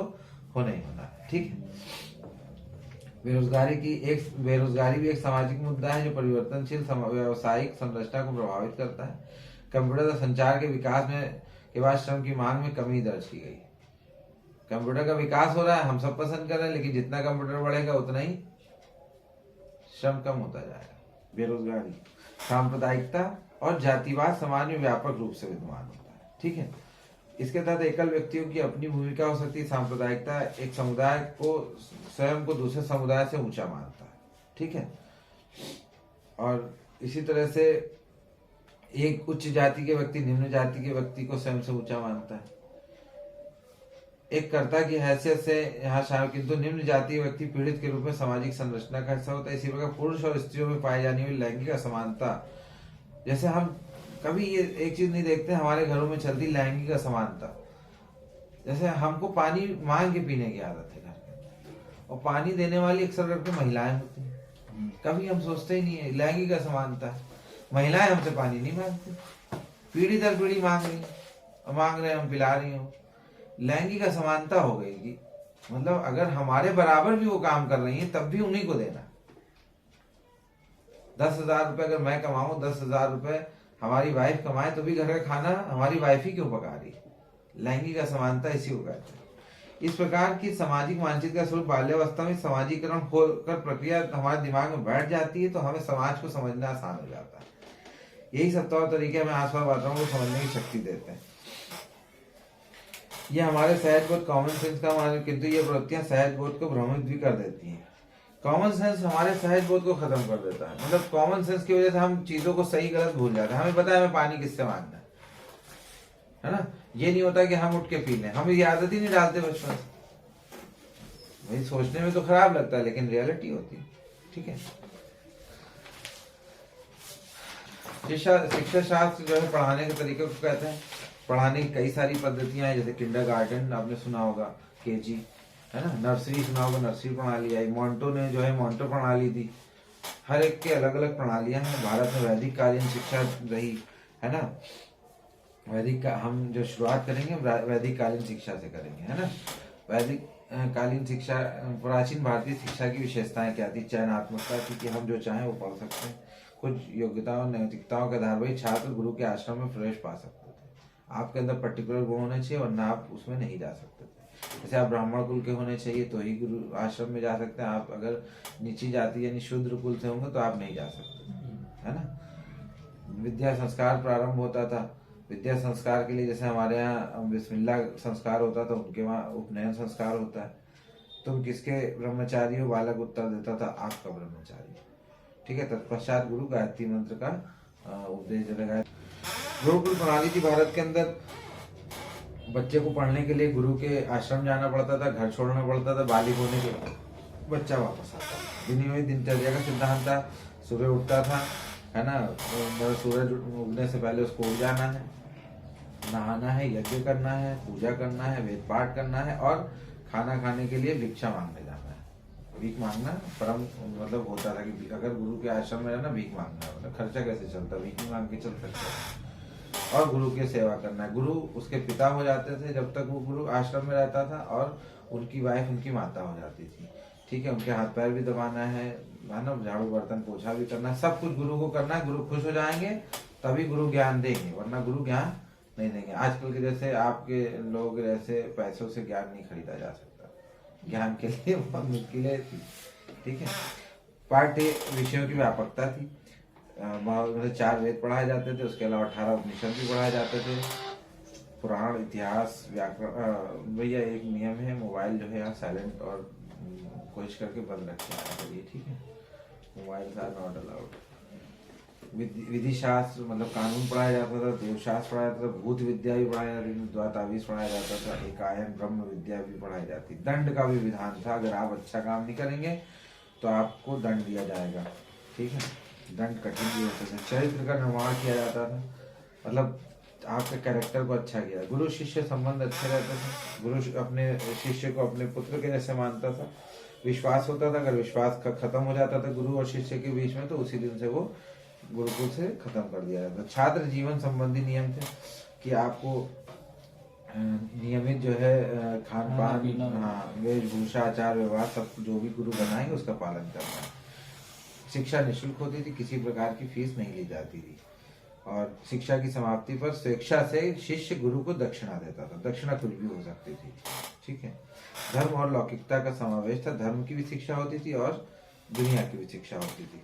Speaker 1: होना ही होना है। ठीक है, बेरोजगारी भी एक सामाजिक मुद्दा है जो परिवर्तनशील व्यावसायिक संरचना को प्रभावित करता है। कंप्यूटर और संचार के विकास में के बाद श्रम की मांग में कमी दर्ज की गई। कंप्यूटर का विकास हो रहा है, हम सब पसंद कर रहे हैं, लेकिन जितना कंप्यूटर बढ़ेगा उतना ही श्रम कम होता जाएगा। बेरोजगारी, सांप्रदायिकता और जातिवाद समाज में व्यापक रूप से विद्यमान होता है। ठीक है, इसके तहत एकल व्यक्तियों की अपनी भूमिका हो सकती है। सांप्रदायिकता एक समुदाय को स्वयं को दूसरे समुदाय से ऊंचा मानता है। ठीक है, और इसी तरह से एक उच्च जाति के व्यक्ति निम्न जाति के व्यक्ति को स्वयं से ऊंचा मानता है। एक कर्ता की हैसियत से यहाँ शामिल, किंतु निम्न जातीय व्यक्ति पीड़ित के रूप में सामाजिक संरचना का हिस्सा होता है। इसी प्रकार पुरुष और स्त्रियों में पाई जाने वाली लैंगिक असमानता, जैसे हम कभी ये एक चीज नहीं देखते हमारे घरों में चलती लैंगिक असमानता। जैसे हमको पानी मांग के पीने की आदत है घर के अंदर, और पानी देने वाली अक्सर करके महिलाएं होती हैं। कभी हम सोचते ही नहीं है लैंगिक असमानता है, महिलाएं हमसे पानी नहीं मांगती, पीढ़ी दर पीढ़ी मांग रहे हैं, हम पिला रही हूँ। लैंगिक असमानता हो गई कि मतलब अगर हमारे बराबर भी वो काम कर रही है तब भी उन्हीं को देना। 10,000 रुपए अगर मैं कमाऊं, 10,000 रुपए हमारी वाइफ कमाए, तो भी घर का खाना हमारी वाइफ ही क्यों पका रही है। लैंगिक असमानता इसी को कहते हैं। इस प्रकार की सामाजिक मानचित्र का स्वरूप बाल्यावस्था में सामाजिकरण होकर प्रक्रिया हमारे दिमाग में बैठ जाती है, तो हमें समाज को समझना आसान हो जाता है। यही 70 तरीके हमें आसपास वातावरण को समझने की शक्ति देते हैं। ये हमारे सहज बोध, कॉमन सेंस का हमारे, किंतु ये प्रवृत्तियां सहज बोध को भ्रमित भी कर देती हैं। कॉमन सेंस हमारे सहज बोध को खत्म कर देता है। मतलब कॉमन सेंस की वजह से हम चीजों को सही गलत भूल जाते हैं। हमें पता है हमें पानी किससे मांगना है ना। ये नहीं होता कि हम उठ के पी लें, हम ये आदत ही नहीं डालते बचपन से। वही सोचने में तो खराब लगता है, लेकिन रियलिटी होती है। ठीक है, शिक्षा शास्त्र जो है पढ़ाने के तरीके को कहते हैं। पढ़ाने की कई सारी पद्धतियां हैं, जैसे किंडरगार्टन आपने सुना होगा, केजी है ना, नर्सरी सुना होगा, नर्सरी प्रणाली आई। मोंटो ने जो है मोंटो प्रणाली दी। हर एक के अलग अलग प्रणालियां हैं। भारत में वैदिक कालीन शिक्षा रही है ना। वैदिक का हम जो शुरुआत करेंगे वैदिक कालीन शिक्षा से करेंगे, है ना। वैदिक कालीन शिक्षा, प्राचीन भारतीय शिक्षा की विशेषताएं क्या थी? चयनात्मकता थी कि हम जो चाहें वो पढ़ सकते हैं। कुछ योग्यताओं नैतिकताओं के आधार पर छात्र गुरु के आश्रम में प्रवेश पा सकते थे। आपके अंदर पर्टिकुलर गुण होने चाहिए, वरना आप उसमें नहीं जा सकते थे। जैसे आप ब्राह्मण कुल के होने चाहिए तो ही गुरु आश्रम में जा सकते हैं। आप अगर नीची जाति यानी शूद्र कुल से होंगे तो आप नहीं जा सकते, है ना। विद्या संस्कार प्रारंभ होता था। विद्या संस्कार के लिए जैसे हमारे यहाँ बिस्मिल्लाह संस्कार होता था, उनके वहाँ उपनयन संस्कार होता है। तुम किसके ब्रह्मचारी हो? बालक उत्तर देता था, आपका ब्रह्मचारी। ठीक है, तत्पश्चात गुरु गायत्री मंत्र का उपदेश लगाया। गुरुकुल प्रणाली थी भारत के अंदर। बच्चे को पढ़ने के लिए गुरु के आश्रम जाना पड़ता था, घर छोड़ना पड़ता था। बालिग होने के बाद बच्चा वापस आता था। विनियमित दिनचर्या का सिद्धांत था। सुबह उठता था, है ना, तो सूरज उगने से पहले उसको उठ जाना है, नहाना है, यज्ञ करना है, पूजा करना है, वेद पाठ करना है, और खाना खाने के लिए भिक्षा मांगने जाना है। भीख मांगना परम मतलब होता था कि अगर गुरु के आश्रम में रहना, भीख मांगना, मतलब खर्चा कैसे चलता, भीख ही मांग के चल सकते। और गुरु की सेवा करना है। गुरु उसके पिता हो जाते थे जब तक वो गुरु आश्रम में रहता था, और उनकी वाइफ उनकी माता हो जाती थी। ठीक है, उनके हाथ पैर भी दबाना है, मानव झाड़ू बर्तन पोछा भी करना है, सब कुछ गुरु को करना है। गुरु खुश हो जाएंगे तभी गुरु ज्ञान देंगे, वरना गुरु ज्ञान नहीं देंगे। आजकल के जैसे आपके लोग जैसे पैसों से ज्ञान नहीं खरीदा जा सकता, ज्ञान के लिए बहुत मुश्किलें थी। ठीक है, पाठ्य विषयों की व्यापकता थी। 4 वेद पढ़ाए जाते थे, उसके अलावा 18 उपनिषद भी पढ़ाए जाते थे। पुराण, इतिहास, व्याकरण। भैया एक नियम है, मोबाइल जो है यहाँ साइलेंट और कोशिश करके बंद रखना चाहिए। ठीक है, मोबाइल आर नॉट अलाउड। विधि शास्त्र मतलब कानून पढ़ाया जाता था, देवशास्त्र पढ़ाया जाता था, भूत विद्या भी पढ़ाया जाती थी, द्वातावीस पढ़ाया जाता था, एकायन ब्रह्म विद्या भी पढ़ाई जाती। दंड का भी विधान था, अगर आप अच्छा काम नहीं करेंगे तो आपको दंड दिया जाएगा। ठीक है, दंड कठिन भी होते थे। चरित्र का निर्माण किया जाता था, मतलब आपके कैरेक्टर को अच्छा किया। गुरु शिष्य संबंध अच्छे रहते थे, गुरु अपने शिष्य को अपने पुत्र के जैसे मानता था। विश्वास होता था, अगर विश्वास खत्म हो जाता था गुरु और शिष्य के बीच में तो उसी दिन से वो गुरुकुल से खत्म कर दिया जाता। छात्र जीवन संबंधी नियम थे कि आपको नियमित जो है खान पान, हाँ, वेशभूषा, आचार व्यवहार सब जो भी गुरु बनाएंगे उसका पालन करना है। शिक्षा निःशुल्क होती थी, किसी प्रकार की फीस नहीं ली जाती थी। और शिक्षा की समाप्ति पर स्वेच्छा से शिष्य गुरु को दक्षिणा देता था, दक्षिणा कुछ भी हो सकती थी। ठीक है, धर्म और लौकिकता का समावेश था, धर्म की भी शिक्षा होती थी और दुनिया की भी शिक्षा होती थी,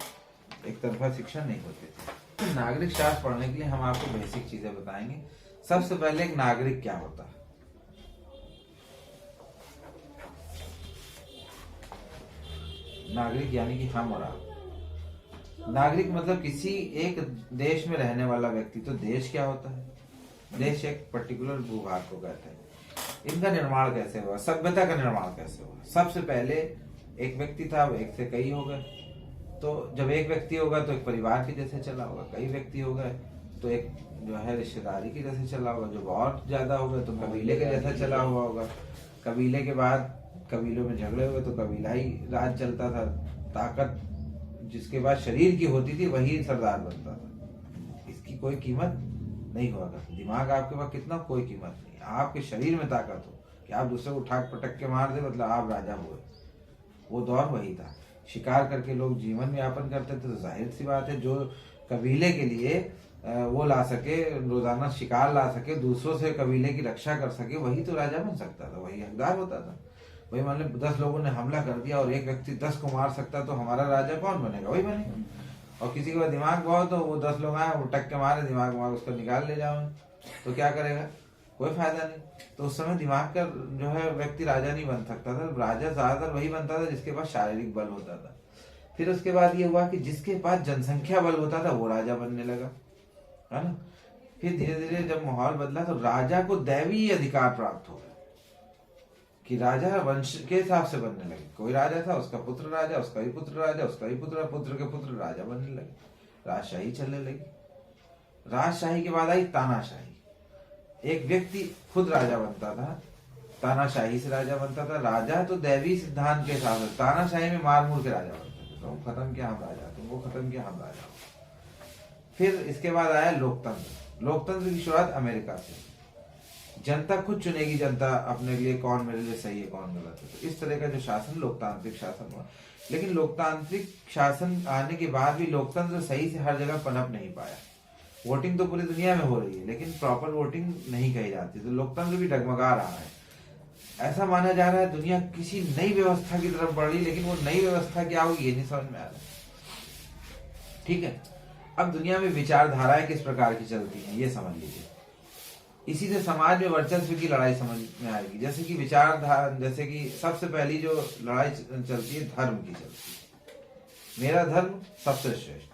Speaker 1: एक तरफा शिक्षा नहीं होती थी। तो नागरिक शास्त्र पढ़ने के लिए हम आपको बेसिक चीजें बताएंगे। सबसे पहले एक नागरिक क्या होता है। नागरिक यानी कि हम और आप। नागरिक मतलब किसी एक देश में रहने वाला व्यक्ति। तो देश क्या होता है? देश एक पर्टिकुलर भूभाग को कहते हैं। इनका निर्माण कैसे हुआ, सभ्यता का निर्माण कैसे हुआ? सबसे पहले एक व्यक्ति था, एक से कई हो गए। तो जब एक व्यक्ति होगा तो एक परिवार के जैसे चला होगा, कई व्यक्ति हो गए तो एक जो है रिश्तेदारी के जैसे चला होगा, जो बहुत ज्यादा हो गए तो कबीले के जैसा चला हुआ होगा। कबीले के बाद कबीलों में झगड़े हुए तो कबीला ही राज चलता था। ताकत जिसके बाद शरीर की होती थी वही सरदार बनता था। इसकी कोई कीमत नहीं हुआ करती। दिमाग आपके पास कितना, कोई कीमत नहीं। आपके शरीर में ताकत हो कि आप दूसरे को उठाक पटक के मार दे, मतलब आप राजा हुए। वो दौर वही था। शिकार करके लोग जीवन यापन करते थे। तो जाहिर सी बात है, जो कबीले के लिए वो ला सके, रोजाना शिकार ला सके, दूसरों से कबीले की रक्षा कर सके, वही तो राजा बन सकता था, वही हकदार होता था। वही मान लो 10 लोगों ने हमला कर दिया और एक व्यक्ति 10 को मार सकता, तो हमारा राजा कौन बनेगा? वही बनेगा। और किसी के पास दिमाग बहुत हो, वो 10 लोग आए, वो टक के मारे, दिमाग उसको निकाल ले जाओ, तो क्या करेगा? कोई फायदा नहीं। तो उस समय दिमाग का जो है व्यक्ति राजा नहीं बन सकता था। राजा ज्यादातर वही बनता था जिसके पास शारीरिक बल होता था। फिर उसके बाद ये हुआ कि जिसके पास जनसंख्या बल होता था वो राजा बनने लगा, है ना। फिर धीरे धीरे जब माहौल बदला तो राजा को दैवीय अधिकार प्राप्त हो गए कि राजा वंश के हिसाब से बनने लगे। कोई राजा था, उसका पुत्र राजा, उसका ही पुत्र राजा, उसका ही पुत्र, पुत्र के पुत्र राजा बनने लगे। राजशाही चलने लगी। राजशाही के बाद आई तानाशाही। एक व्यक्ति खुद राजा बनता था, तानाशाही से राजा बनता था। राजा तो दैवी सिद्धांत के हिसाब से, तानाशाही में मार मूर के राजा बनते थे। तुम खत्म किया हम राजा, तुमको खत्म किया हम राजा। फिर इसके बाद आया लोकतंत्र। लोकतंत्र की शुरुआत अमेरिका से। जनता खुद चुनेगी, जनता अपने लिए कौन मेरे लिए सही है, कौन गलत है। तो इस तरह का जो शासन लोकतांत्रिक शासन हुआ। लेकिन लोकतांत्रिक शासन आने के बाद भी लोकतंत्र सही से हर जगह पनप नहीं पाया। वोटिंग तो पूरी दुनिया में हो रही है, लेकिन प्रॉपर वोटिंग नहीं कही जाती। तो लोकतंत्र भी डगमगा रहा है। ऐसा माना जा रहा है दुनिया किसी नई व्यवस्था की तरफ बढ़ रही, लेकिन वो नई व्यवस्था क्या होगी ये नहीं समझ में आ रहा। ठीक है, अब दुनिया में विचारधाराएं किस प्रकार की चलती हैं ये समझ लीजिए। इसी से समाज में वर्चस्व की लड़ाई समझ में आएगी। जैसे कि विचारधारा, जैसे कि सबसे पहली जो लड़ाई चलती है धर्म की चलती है। मेरा धर्म सबसे श्रेष्ठ,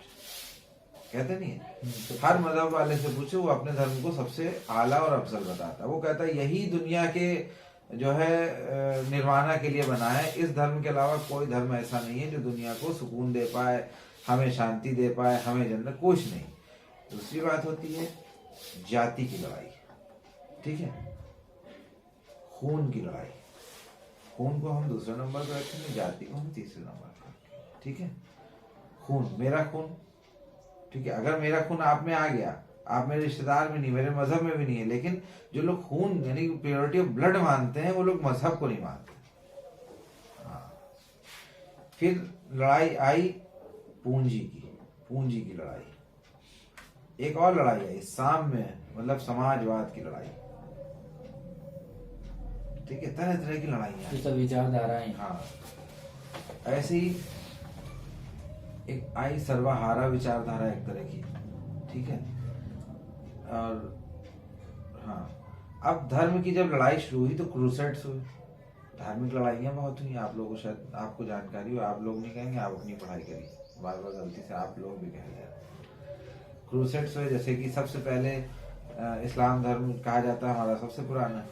Speaker 1: कहते नहीं है? हर मजहब वाले से पूछे, वो अपने धर्म को सबसे आला और अफजल बताता है। वो कहता है यही दुनिया के जो है निर्वाणा के लिए बना है। इस धर्म के अलावा कोई धर्म ऐसा नहीं है जो दुनिया को सुकून दे पाए, हमें शांति दे पाए, हमें जन्नत, कुछ नहीं। दूसरी बात होती है जाति की लड़ाई। ठीक है, खून की लड़ाई। खून को हम दूसरे नंबर पर रखेंगे, जाति को हम तीसरे नंबर पर रखेंगे। ठीक है, खून, मेरा खून। ठीक है, अगर मेरा खून आप में आ गया, आप मेरे रिश्तेदार में नहीं, मेरे मजहब में भी नहीं है, लेकिन जो लोग खून यानी प्योरिटी ऑफ ब्लड मानते हैं वो लोग मजहब को नहीं मानते। हाँ। फिर लड़ाई आई पूंजी की, पूंजी की लड़ाई। एक और लड़ाई आई साम्य, मतलब समाजवाद की लड़ाई। ठीक है, तरह तरह की लड़ाइयां,
Speaker 3: सब विचारधाराएं।
Speaker 1: हाँ, ऐसे ही एक आई सर्वहारा विचारधारा एक तरह की। ठीक है, और हाँ, अब धर्म की जब लड़ाई शुरू हुई तो क्रूसेड्स हुए। धार्मिक लड़ाइयाँ बहुत हुई। आप लोगों को शायद आपको जानकारी हो, आप लोग नहीं कहेंगे, आप अपनी पढ़ाई करिए। बार बार गलती से आप लोग भी कह रहे हैं। क्रूसेड्स हुए, जैसे कि सबसे पहले इस्लाम धर्म कहा जाता है हमारा सबसे पुराना।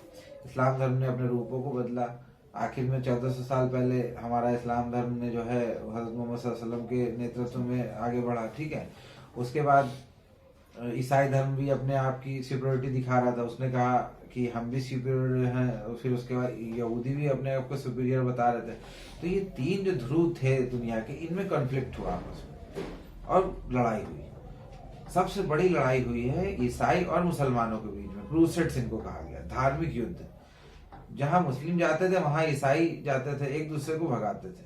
Speaker 1: इस्लाम धर्म ने अपने रूपों को बदला। आखिर में 1400 साल पहले हमारा इस्लाम धर्म ने जो है हज़रत मोहम्मद सल्लल्लाहु अलैहि वसल्लम के नेतृत्व में आगे बढ़ा, ठीक है। उसके बाद ईसाई धर्म भी अपने आप की सुपीरियरिटी दिखा रहा था, उसने कहा कि हम भी सुपीरियर हैं। फिर उसके बाद यहूदी भी अपने आप को सुपीरियर बता रहे थे। तो ये तीन जो ध्रुव थे दुनिया के, इनमें कॉन्फ्लिक्ट हुआ आपस में और लड़ाई हुई। सबसे बड़ी लड़ाई हुई है ईसाई और मुसलमानों के बीच में, क्रूसेड्स इनको कहा गया, धार्मिक युद्ध। जहां मुस्लिम जाते थे वहां ईसाई जाते थे, एक दूसरे को भगाते थे।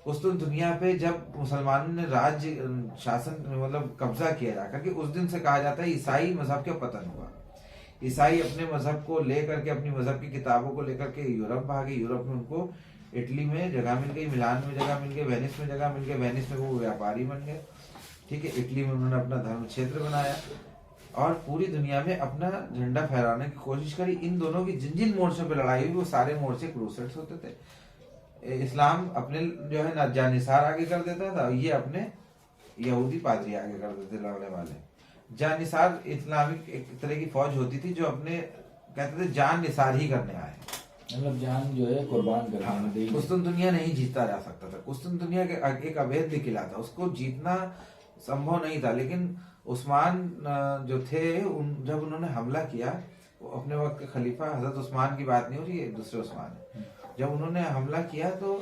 Speaker 1: उस दिन दुनिया पे जब मुसलमानों ने राज्य शासन मतलब कब्जा किया जाकर के, उस दिन से कहा जाता है ईसाई मजहब का पतन हुआ। ईसाई अपने मजहब को लेकर के, अपनी मजहब की किताबों को लेकर के यूरोप भागे। यूरोप में उनको इटली में जगह मिल गई, मिलान में जगह मिल गई, वेनिस में जगह मिल गई। वेनिस में वो व्यापारी बन गए, ठीक है। इटली में उन्होंने अपना धर्म क्षेत्र बनाया और पूरी दुनिया में अपना झंडा फहराने की कोशिश करी। इन दोनों की जिन जिन मोर्चों पर लड़ाई हुई वो सारे मोर्चे क्रूसेड्स होते थे। इस्लाम अपने जो है ना जानिसार आगे कर देता था, ये अपने यहूदी पादरी आगे कर देते लड़ने वाले। जानिसार इस्लामिक एक तरह की फौज होती थी जो अपने कहते थे जान निसार ही करने आए,
Speaker 3: मतलब जान जो है कुर्बान करने
Speaker 1: हाँ,
Speaker 3: में।
Speaker 1: कुस्तुन दुनिया नहीं जीता जा सकता था। कुस्तुन दुनिया के एक अवैध किला था, उसको जीतना संभव नहीं था। लेकिन उस्मान जो थे जब उन्होंने हमला किया, वो अपने वक्त के खलीफा हजरत उस्मान की बात नहीं हो रही है, दूसरे उस्मान है। जब उन्होंने हमला किया तो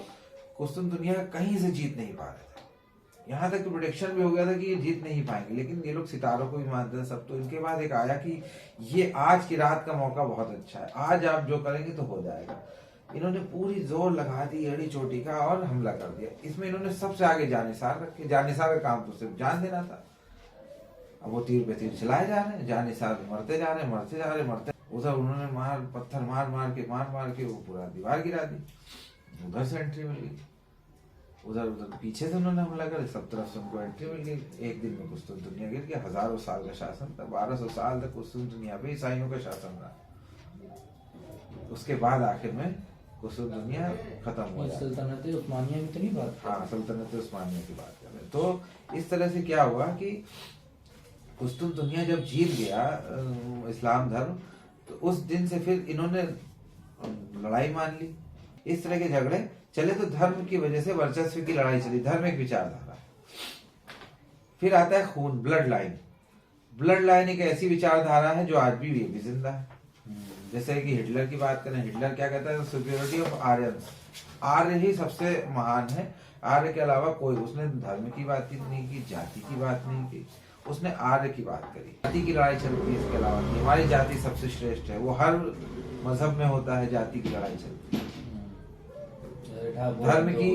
Speaker 1: कुस्तुन दुनिया कहीं से जीत नहीं पा रहे थे। यहाँ तक प्रोडिक्शन भी हो गया था कि ये जीत नहीं पाएंगे, लेकिन ये लोग सितारों को भी मानते हैं सब। तो इनके बाद एक आया कि ये आज की रात का मौका बहुत अच्छा है, आज आप जो करेंगे तो हो जाएगा। इन्होंने पूरी जोर लगा दी एड़ी चोटी का और हमला कर दिया। इसमें इन्होंने सबसे आगे जानिसार रखे। जानिसार का काम तो सिर्फ जान देना था। अब वो तीर पे तीर चलाए जा रहे हैं, जानिसार मरते जा रहे हैं, मरते जा रहे हैं, मरते। उधर उन्होंने पत्थर मार मार के वो पूरा दीवार गिरा दी। उधर से एंट्री मिल गई, उधर पीछे से उन्होंने हमला कर, सब तरफ से उनको एंट्री मिल गई। एक दिन में कुस्तुन दुनिया गिर गया। हजारों साल का शासन था, 1200 साल तक कुस्तुन दुनिया पे ईसाइयों का शासन रहा। उसके बाद आखिर में कुस्तुन दुनिया खत्म हो गया।
Speaker 3: सल्तनत उस्मानिया की तो नहीं बात?
Speaker 1: हाँ, सल्तनत उस्मानिया की बात कर रहे हैं। तो इस तरह से क्या हुआ कि कुस्तुन दुनिया जब जीत गया इस्लाम धर्म, तो उस दिन से फिर इन्होंने लड़ाई मान ली। इस तरह के झगड़े चले तो धर्म की वजह से वर्चस्व की लड़ाई चली, धर्म एक विचारधारा। फिर आता है खून, ब्लड लाइन। ब्लड लाइन एक ऐसी विचारधारा है जो आज भी जिंदा है। जैसे कि हिटलर की बात करें, हिटलर क्या कहता है, सुपीरियरिटी ऑफ आर्यंस, आर्य ही सबसे महान है, आर्य के अलावा कोई। उसने धर्म की बात नहीं की, जाति की बात नहीं की, उसने आर्य की बात करी। जाति की लड़ाई चलती है, इसके अलावा हमारी जाति सबसे श्रेष्ठ है, वो हर मजहब में होता है, जाति की लड़ाई चलती है। धर्म की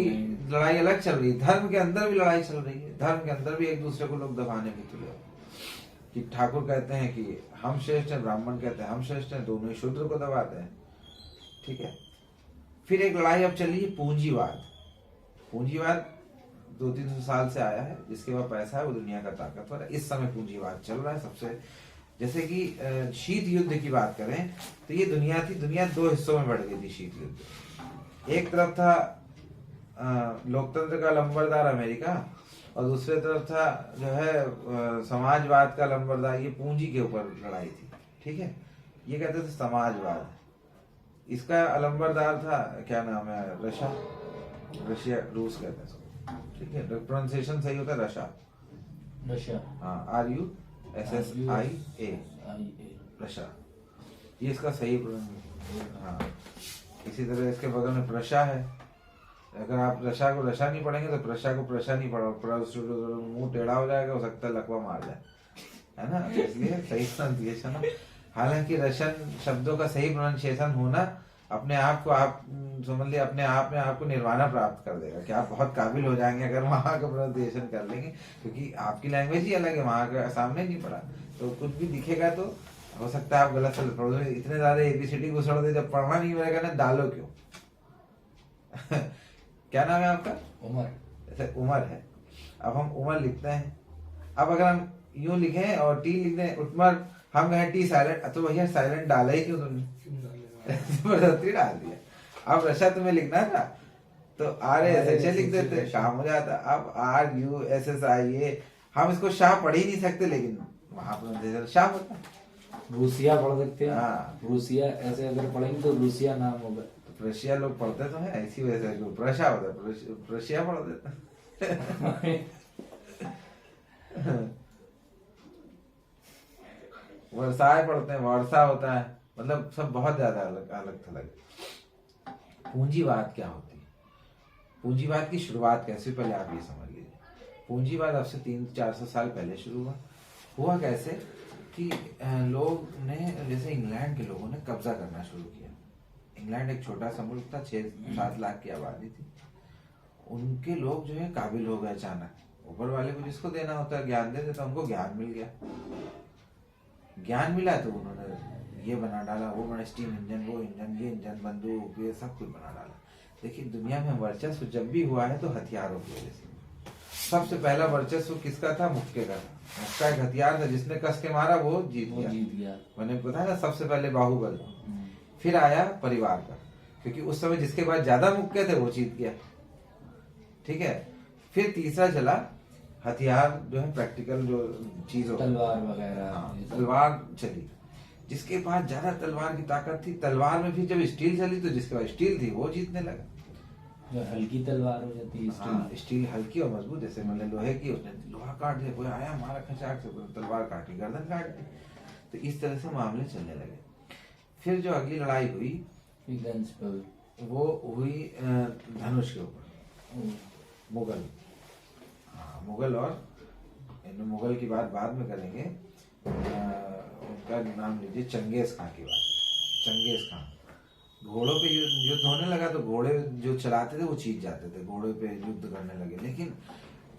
Speaker 1: लड़ाई अलग चल रही है, धर्म के अंदर भी लड़ाई चल रही है। धर्म के अंदर भी एक दूसरे को लोग दबाने में तुले कि ठाकुर कहते हैं कि हम श्रेष्ठ हैं, ब्राह्मण कहते हैं हम श्रेष्ठ हैं, दोनों ही शूद्र को दबाते हैं, ठीक है। फिर एक लड़ाई अब चली है पूंजीवाद। पूंजीवाद 200-300 साल से आया है, जिसके पास पैसा है वो दुनिया का ताकतवर है। इस समय पूंजीवाद चल रहा है सबसे। जैसे कि शीत युद्ध की बात करें तो ये दुनिया थी, दुनिया दो हिस्सों में बढ़ गई थी शीत युद्ध। एक तरफ था लोकतंत्र का लंबरदार अमेरिका, और दूसरे तरफ था जो है समाजवाद का लंबरदार। ये पूंजी के ऊपर लड़ाई थी, ठीक है। ये कहते थे समाजवाद। इसका लंबरदार था, क्या नाम है, रशिया, रूस कहते हैं, ठीक है। प्रोनाउंसिएशन सही होता है रशिया, हाँ, RUSSIA, रशिया, ये इसका सही प्रोनाउंसिएशन। हाँ, इसी तरह इसके बगल में प्रशा है। अगर आप रशा को रशा नहीं पढ़ेंगे तो प्रशा को प्रशा नहीं पढ़ो, मुंह टेढ़ा हो जाएगा, हो सकता है लकवा मार जाए, है ना। तो इसलिए सही प्रोनाउंसिएशन हो। हालांकि रशियन शब्दों का सही प्रोनाउंसिएशन होना अपने आप को, आप समझ लिया, अपने आप में आपको निर्वाणा प्राप्त कर देगा कि आप बहुत काबिल हो जाएंगे अगर वहां का प्रोनाउंसिएशन कर लेंगे, क्योंकि आपकी लैंग्वेज ही अलग है, वहां का सामने नहीं पढ़ा तो कुछ भी दिखेगा तो हो सकता है आप गलत से पढ़ो। इतने ज्यादा ABCD घुसड़ दे, जब पढ़ना नहीं मिलेगा ना, डालो क्यों। क्या नाम है आपका?
Speaker 3: उमर।
Speaker 1: जैसे उमर है, अब हम उमर लिखते हैं। अब अगर हम यूं लिखें और टी लिख दें उमर, हम कहें टी साइलेंट, तो भैया साइलेंट डाला ही क्यों तुमने, जबरदस्ती डाल दिया। अब रशा तुम्हें लिखना था तो RASHA लिख देते, काम हो जाता। अब RUSSIA हम इसको शाह पढ़ ही नहीं सकते, लेकिन वहां पर शाह होता है।
Speaker 3: रूसिया पढ़ सकते हैं।
Speaker 1: हाँ।
Speaker 3: रूसिया ऐसे अगर पढ़ेंगे तो रूसिया नाम होगा।
Speaker 1: तो प्रशिया लोग पढ़ते तो है इसी वजह से, प्रशा होता है, प्रशिया पढ़ देता वर्षाए पढ़ते हैं, वर्षा होता है, मतलब सब बहुत ज्यादा अलग अलग थलग। पूंजीवाद क्या होती है, पूंजीवाद की शुरुआत कैसे, पहले आप ये समझ लीजिए। पूंजीवाद अब से 300-400 साल पहले शुरू हुआ कैसे कि लोग ने, जैसे इंग्लैंड के लोगों ने कब्जा करना शुरू किया। इंग्लैंड एक छोटा सा मुल्क था, 6-7 लाख की आबादी थी। उनके लोग जो है काबिल हो गए अचानक, ऊपर वाले को जिसको देना होता है ज्ञान दे देता, उनको ज्ञान मिल गया। ज्ञान मिला तो उन्होंने ये बना डाला, वो बना, स्टीम इंजन, वो इंजन, ये इंजन, बंदूक, ये सब कुछ बना डाला। देखिए दुनिया में वर्चस्व जब भी हुआ है तो हथियारों की वजह से। सबसे पहला वर्चस्व किसका था, मुक्के का था। मुक्का एक हथियार था, जिसने कस के मारा वो जीत गया। मैंने बताया ना सबसे पहले बाहुबल, फिर आया परिवार का, क्योंकि उस समय जिसके पास ज्यादा मुक्के थे वो जीत गया, ठीक है। फिर तीसरा चला हथियार, जो है प्रैक्टिकल जो चीज होती है,
Speaker 3: तलवार वगैरह।
Speaker 1: हाँ, तलवार चली, जिसके पास ज्यादा तलवार की ताकत थी। तलवार में फिर जब स्टील चली तो जिसके पास स्टील थी वो जीतने लगा।
Speaker 3: जो हल्की तलवार हो जाती है स्टील।
Speaker 1: हाँ, स्टील हल्की और मजबूत, जैसे मैंने लोहे की, उसने लोहा काट दिया, कोई आया हमारा खचाक से, तलवार काट के गर्दन काट दी। तो इस तरह से मामले चलने लगे। फिर जो अगली लड़ाई हुई वो हुई धनुष के ऊपर, मुगल। हाँ, मुगल, और मुगल की बात बाद में करेंगे। उनका नाम लीजिए चंगेज खां की बात। चंगेज खां घोड़ों पे युद्ध होने लगा तो घोड़े जो चलाते थे वो जीत जाते थे, घोड़े पे युद्ध करने लगे। लेकिन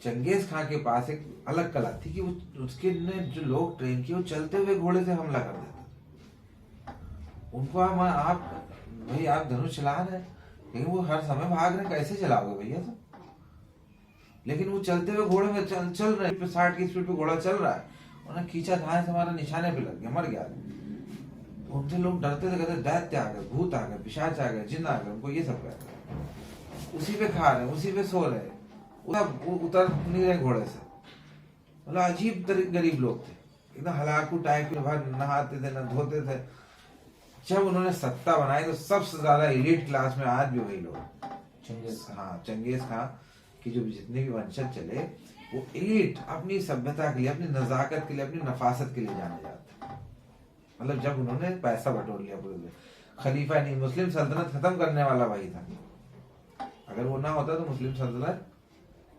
Speaker 1: चंगेज खां के पास एक अलग कला थी कि वो उसके ने जो लोग ट्रेन किए वो चलते हुए घोड़े से हमला कर देते थे। उनको आप भाई आप धनुष चला रहे, लेकिन वो हर समय भाग रहे, कैसे चलाओगे भैया तुम? लेकिन वो चलते हुए घोड़े में चल रहे, 60 की स्पीड पे घोड़ा चल रहा है, उन्हें खींचा, धाए से हमारा निशाने पे लग गया, मर गया। उनसे लोग डरते थे, कहते दैत्य आ गए, भूत आ गए, पिशाच आ गए, जिन्न आ गए, उनको ये सब कहते। उसी पे खा रहे, उसी पे सो रहे, उतर नहीं रहे घोड़े से। मतलब अजीब गरीब लोग थे, एकदम हलाकू टाइप के, भर नहाते थे न धोते थे। जब उन्होंने सत्ता बनाई तो सबसे ज्यादा एलीट क्लास में आज भी वही लोग, हाँ, चंगेज खां की जो जितने भी वंशज चले, वो एलीट अपनी सभ्यता के लिए, अपनी नजाकत के लिए, अपनी नफासत के लिए जाने जाते। मतलब जब उन्होंने पैसा बटोर लिया पूरे, खलीफा नहीं, मुस्लिम सल्तनत खत्म करने वाला वही था। अगर वो ना होता तो मुस्लिम सल्तनत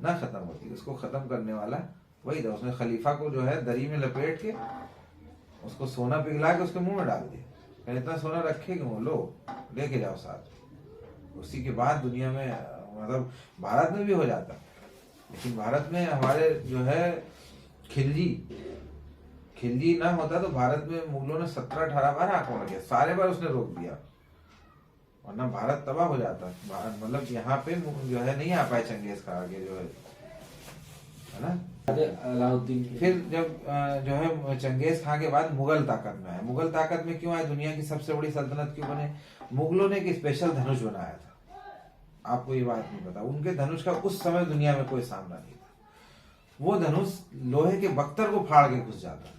Speaker 1: ना खत्म होती, उसको खत्म करने वाला वही था। उसने खलीफा को जो है दरी में लपेट के उसको सोना पिघला के उसके मुंह में डाल दिया, इतना सोना रखे क्यों, लो लेके जाओ साथ। उसी के बाद दुनिया में, मतलब भारत में भी हो जाता, लेकिन भारत में हमारे जो है खिलजी ना होता तो भारत में मुगलों ने 17-18 बार आक्रमण किया, सारे बार उसने रोक दिया, वरना भारत तबाह हो जाता। मतलब यहाँ पे जो है नहीं आ पाए चंगेज खां आगे, जो है ना।
Speaker 3: अलाउद्दीन।
Speaker 1: फिर जब जो है चंगेज खां के बाद मुगल ताकत में आए। मुगल ताकत में क्यों आए, दुनिया की सबसे बड़ी सल्तनत क्यों बने? मुगलों ने एक स्पेशल धनुष बनाया था, आपको ये बात नहीं पता। उनके धनुष का उस समय दुनिया में कोई सामना नहीं था। वो धनुष लोहे के बख्तर को फाड़ के घुस जाता,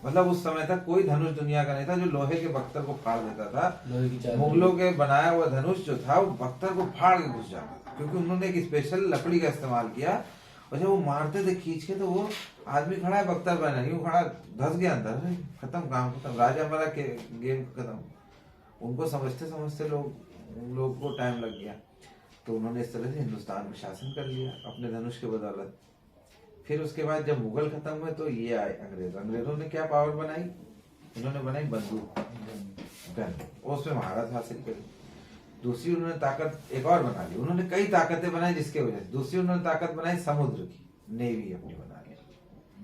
Speaker 1: मतलब उस समय तक कोई धनुष दुनिया का नहीं था जो लोहे के बख्तर को फाड़ देता था। मुगलों के बनाया हुआ धनुष जो था वो बख्तर को फाड़ के घुस जाता था, क्योंकि उन्होंने एक स्पेशल लकड़ी का इस्तेमाल किया। और जब वो मारते थे खींच के, तो वो आदमी खड़ा है बख्तर बना नहीं, वो खड़ा धस गया अंदर, खत्म, काम खत्म, राजा मरा के गेम खत्म। उनको समझते समझते लोग को टाइम लग गया, तो उन्होंने इस तरह से हिंदुस्तान में शासन कर लिया अपने धनुष के बदौलत। फिर उसके बाद जब मुगल खत्म हुए तो ये आए अंग्रेजों ने क्या पावर बनाई, इन्होंने बनाई बंदूक, गन, उसमें महारत हासिल करी। दूसरी उन्होंने ताकत एक और बना ली, उन्होंने कई ताकतें बनाई जिसके वजह से। दूसरी उन्होंने ताकत बनाई समुद्र की, नेवी अपनी बना ली।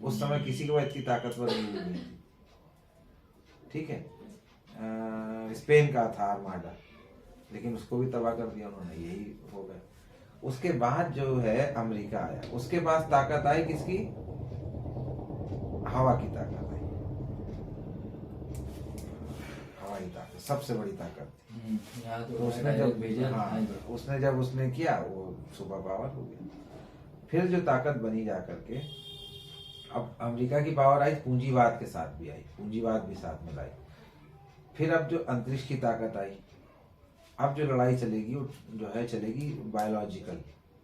Speaker 1: उस समय किसी के पास इतनी ताकतवर नेवी नहीं थी, ठीक है। स्पेन का था आर्माडा, लेकिन उसको भी तबाह कर दिया उन्होंने, यही हो गया। उसके बाद जो है अमेरिका आया, उसके पास ताकत आई किसकी, हवा की ताकत आई, हवाई ताकत सबसे बड़ी ताकत थी। तो उसने जब भेजा, उसने जब किया वो सुपर पावर हो गया। फिर जो ताकत बनी जा करके अब अमेरिका की पावर आई, पूंजीवाद के साथ भी आई, पूंजीवाद भी साथ में लाई। फिर अब जो अंतरिक्ष की ताकत आई, अब जो लड़ाई चलेगी वो जो है चलेगी बायोलॉजिकल,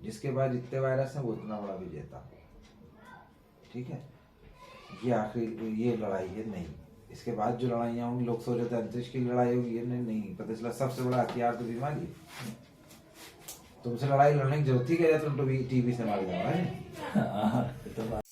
Speaker 1: जिसके बाद जितने वायरस हैं वो उतना बड़ा विजेता। ठीक है, ये आखिरी ये लड़ाई है नहीं। इसके बाद जो लड़ाइयाँ होंगी, लोग सोच रहे थे अंतरिक्ष की लड़ाई होगी, ये नहीं पता चला सबसे बड़ा हथियार तो बीमारी है। तुमसे लड़ाई लड़ने की जरूरत ही क्या है, तुम तो टीवी से मार जाओ है।
Speaker 3: हाँ, ये तो बात